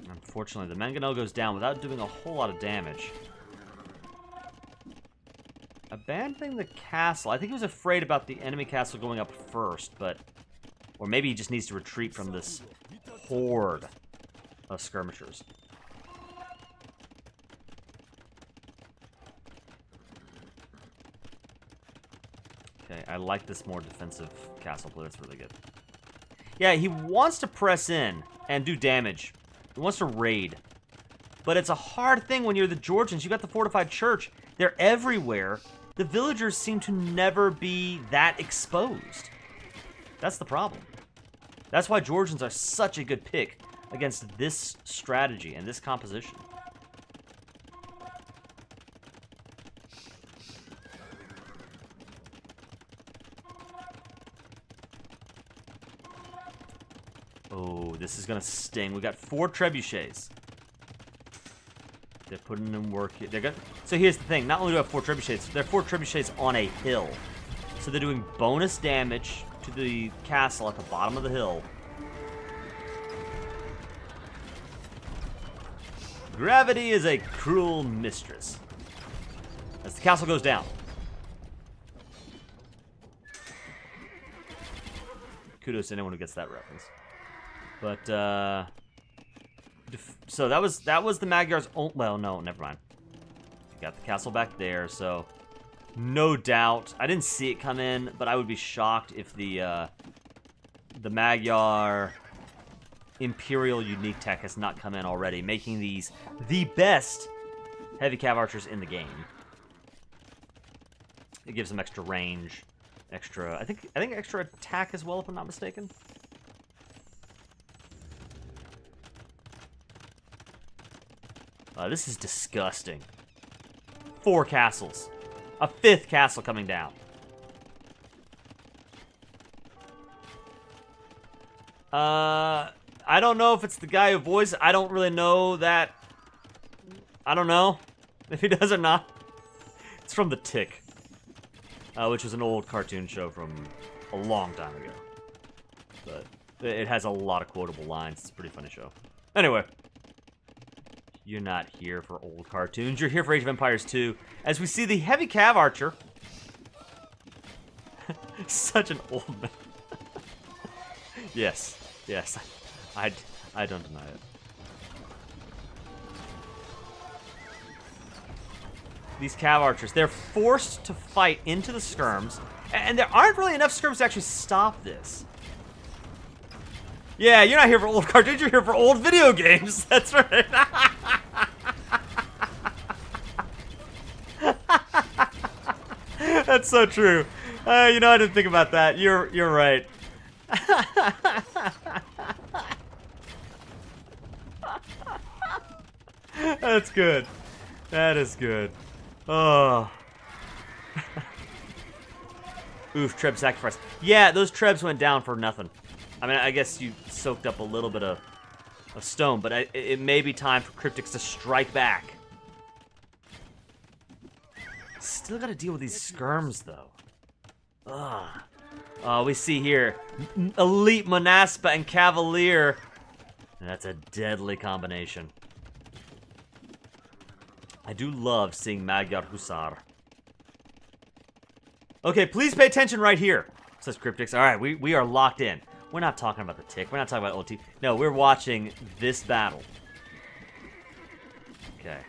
Unfortunately, the Mangonel goes down without doing a whole lot of damage. Abandoning the castle. I think he was afraid about the enemy castle going up first, but... Or maybe he just needs to retreat from this horde of skirmishers. Okay, I like this more defensive castle play. That's really good. Yeah, he wants to press in and do damage. He wants to raid. But it's a hard thing when you're the Georgians. You got the fortified church. They're everywhere. The villagers seem to never be that exposed. That's the problem. That's why Georgians are such a good pick against this strategy and this composition. Oh, this is gonna sting. We got 4 trebuchets. They're putting in work here. They're good. So here's the thing. Not only do I have 4 trebuchets, there are 4 trebuchets on a hill. So they're doing bonus damage to the castle at the bottom of the hill. Gravity is a cruel mistress. As the castle goes down. Kudos to anyone who gets that reference. But, so that was the Magyar's own... Well, no, never mind. Got the castle back there, so... No doubt. I didn't see it come in, but I would be shocked if the Magyar Imperial Unique Tech has not come in already, making these the best heavy cav archers in the game. It gives them extra range, extra... I think extra attack as well, if I'm not mistaken. This is disgusting. 4 castles. A 5th castle coming down. I don't know if it's the guy who voiced it. I don't really know that. I don't know if he does or not. It's from The Tick, which was an old cartoon show from a long time ago. But it has a lot of quotable lines. It's a pretty funny show. Anyway. You're not here for old cartoons. You're here for Age of Empires 2. As we see the heavy cav archer. Such an old man. Yes. Yes. I don't deny it. These cav archers, they're forced to fight into the skirms. And there aren't really enough skirms to actually stop this. Yeah, you're not here for old cartoons, you're here for old video games. That's right. That's so true. You know, I didn't think about that. You're right. That's good. That is good. Oh. Oof, Treb sacrifice. Yeah, those Trebs went down for nothing. I mean, I guess you soaked up a little bit of stone, but it may be time for Kryptix to strike back. Still gotta deal with these skirms, though. Ugh. We see here, Elite Manaspa and Cavalier And that's a deadly combination. I do love seeing Magyar Hussar. Okay, please pay attention right here, says Kryptix. All right, we are locked in. We're not talking about the tick. We're not talking about OT. No, we're watching this battle. Okay.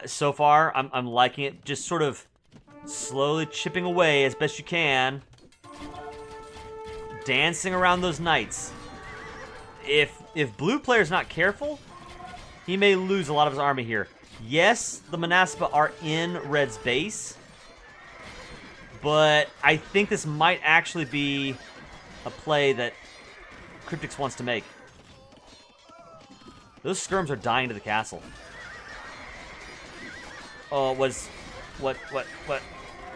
So far, I'm liking it. Just sort of slowly chipping away as best you can. Dancing around those knights. If BluePlayer's not careful, he may lose a lot of his army here. Yes, the Manaspa are in Red's base, but I think this might actually be a play that Kryptix wants to make. Those skirms are dying to the castle. Oh, it was... What?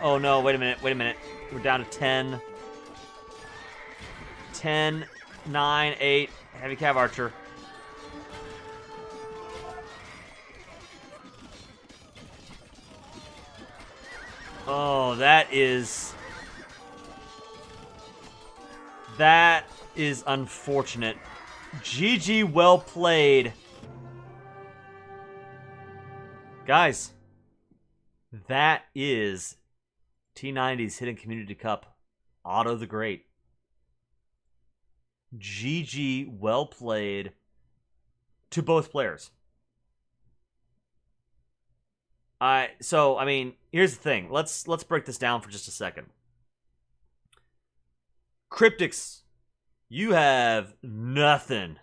Oh no, wait a minute. We're down to 10. 10, 9, 8. Heavy Cav Archer. Oh, that is unfortunate. GG, well played. Guys, that is T90's Hidden Community Cup. Otto the Great. GG, well played to both players. So, I mean, here's the thing. Let's break this down for just a second. Kryptix, you have nothing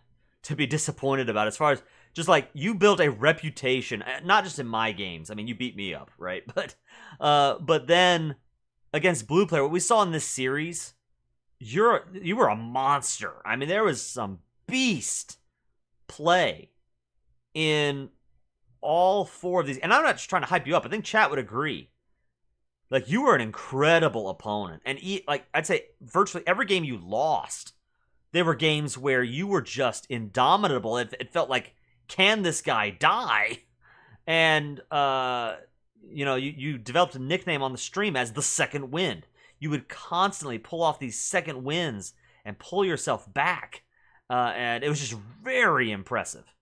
to be disappointed about as far as just like you built a reputation, not just in my games. I mean, you beat me up, right? But then against BluePlayer, what we saw in this series, you were a monster. I mean, there was some beast play in all four of these. And I'm not just trying to hype you up. I think chat would agree. Like, you were an incredible opponent. And, like, I'd say virtually every game you lost, there were games where you were just indomitable. It felt like, can this guy die? And, you know, you developed a nickname on the stream as the Second Wind. You would constantly pull off these second wins and pull yourself back. And it was just very impressive.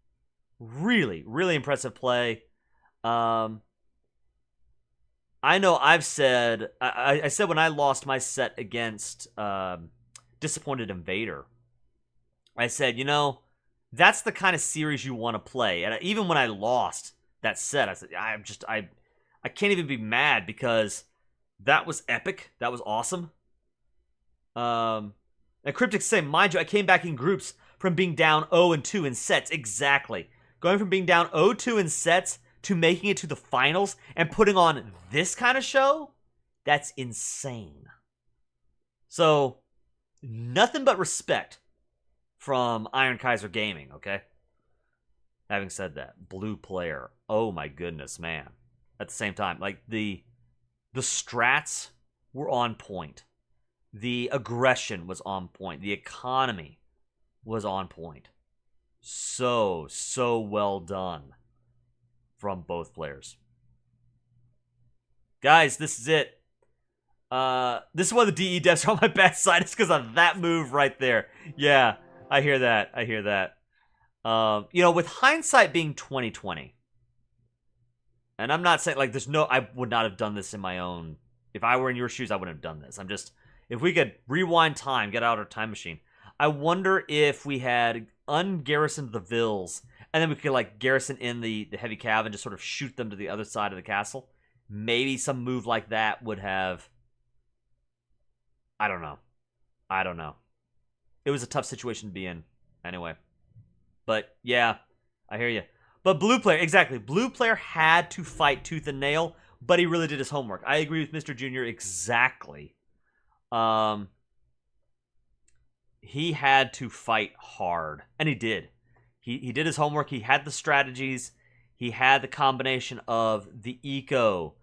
Really, really impressive play. I know I've said... I said when I lost my set against Disappointed Invader, I said, you know, that's the kind of series you want to play. And even when I lost that set, I said, I can't even be mad because that was epic. That was awesome. And Kryptix saying, mind you, I came back in groups from being down 0-2 in sets. Exactly. Going from being down 0-2 in sets to making it to the finals and putting on this kind of show, that's insane. So, nothing but respect from Iron Kaiser Gaming, okay? Having said that, BluePlayer, oh my goodness, man. At the same time, like, the strats were on point. The aggression was on point. The economy was on point. So well done from both players. Guys, this is it. This is why the DE devs are on my bad side. It's because of that move right there. Yeah, I hear that. You know, with hindsight being 2020, and I'm not saying, like, I would not have done this in my own... If I were in your shoes, I wouldn't have done this. I'm just... If we could rewind time, get out our time machine, I wonder if we had ungarrisoned the Vills, and then we could, like, garrison in the heavy cav and just sort of shoot them to the other side of the castle. Maybe some move like that would have... I don't know. It was a tough situation to be in, anyway. But, yeah, I hear you. But BluePlayer, exactly. BluePlayer had to fight tooth and nail, but he really did his homework. I agree with Mr. Jr. exactly. He had to fight hard, and he did. He did his homework. He had the strategies. He had the combination of the eco,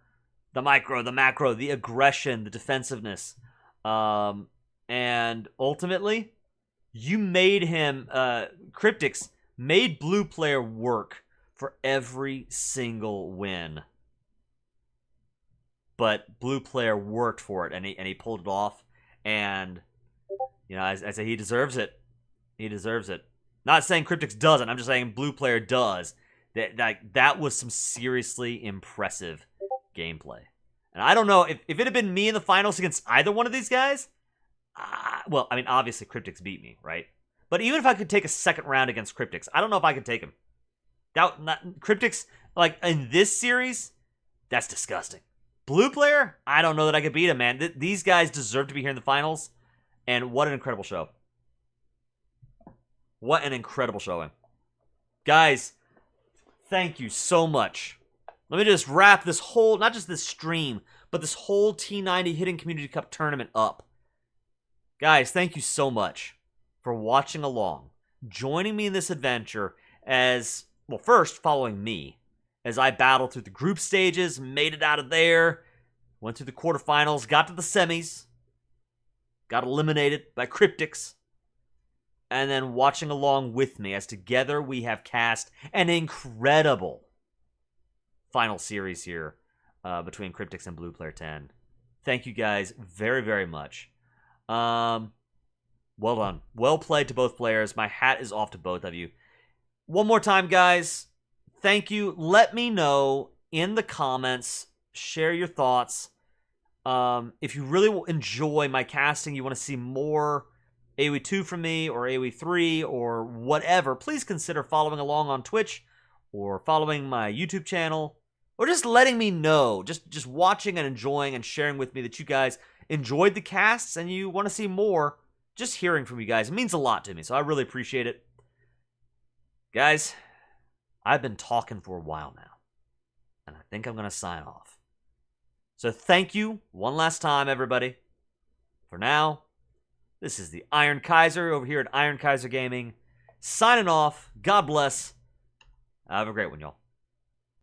the micro, the macro, the aggression, the defensiveness. And ultimately, you made him, Kryptix made BluePlayer work for every single win. But BluePlayer worked for it, and he pulled it off. And You know, I say he deserves it. He deserves it. Not saying Kryptix doesn't. I'm just saying BluePlayer does. That was some seriously impressive gameplay. And I don't know, if it had been me in the finals against either one of these guys, well, I mean, obviously Kryptix beat me, right? But even if I could take a second round against Kryptix, I don't know if I could take him. Kryptix, like, in this series, that's disgusting. BluePlayer, I don't know that I could beat him, man. These guys deserve to be here in the finals, and what an incredible show. What an incredible showing. Guys, thank you so much. Let me just wrap this whole, not just this stream, but this whole T90 Hidden Community Cup tournament up. Guys, thank you so much for watching along, joining me in this adventure as, well, first following me as I battled through the group stages, made it out of there, went through the quarterfinals, got to the semis, got eliminated by Kryptix, and then watching along with me as together we have cast an incredible final series here between Kryptix and BluePlayer10. Thank you guys very, very much. Well done. Well played to both players. My hat is off to both of you. One more time, guys. Thank you. Let me know in the comments. Share your thoughts. If you really enjoy my casting, you want to see more AoE 2 from me, or AoE 3, or whatever, please consider following along on Twitch, or following my YouTube channel, or just letting me know, just watching and enjoying and sharing with me that you guys enjoyed the casts and you want to see more. Just hearing from you guys, it means a lot to me, so I really appreciate it. Guys, I've been talking for a while now, and I think I'm going to sign off. So thank you one last time, everybody. For now, this is the Iron Kaiser over here at Iron Kaiser Gaming, signing off. God bless. Have a great one, y'all.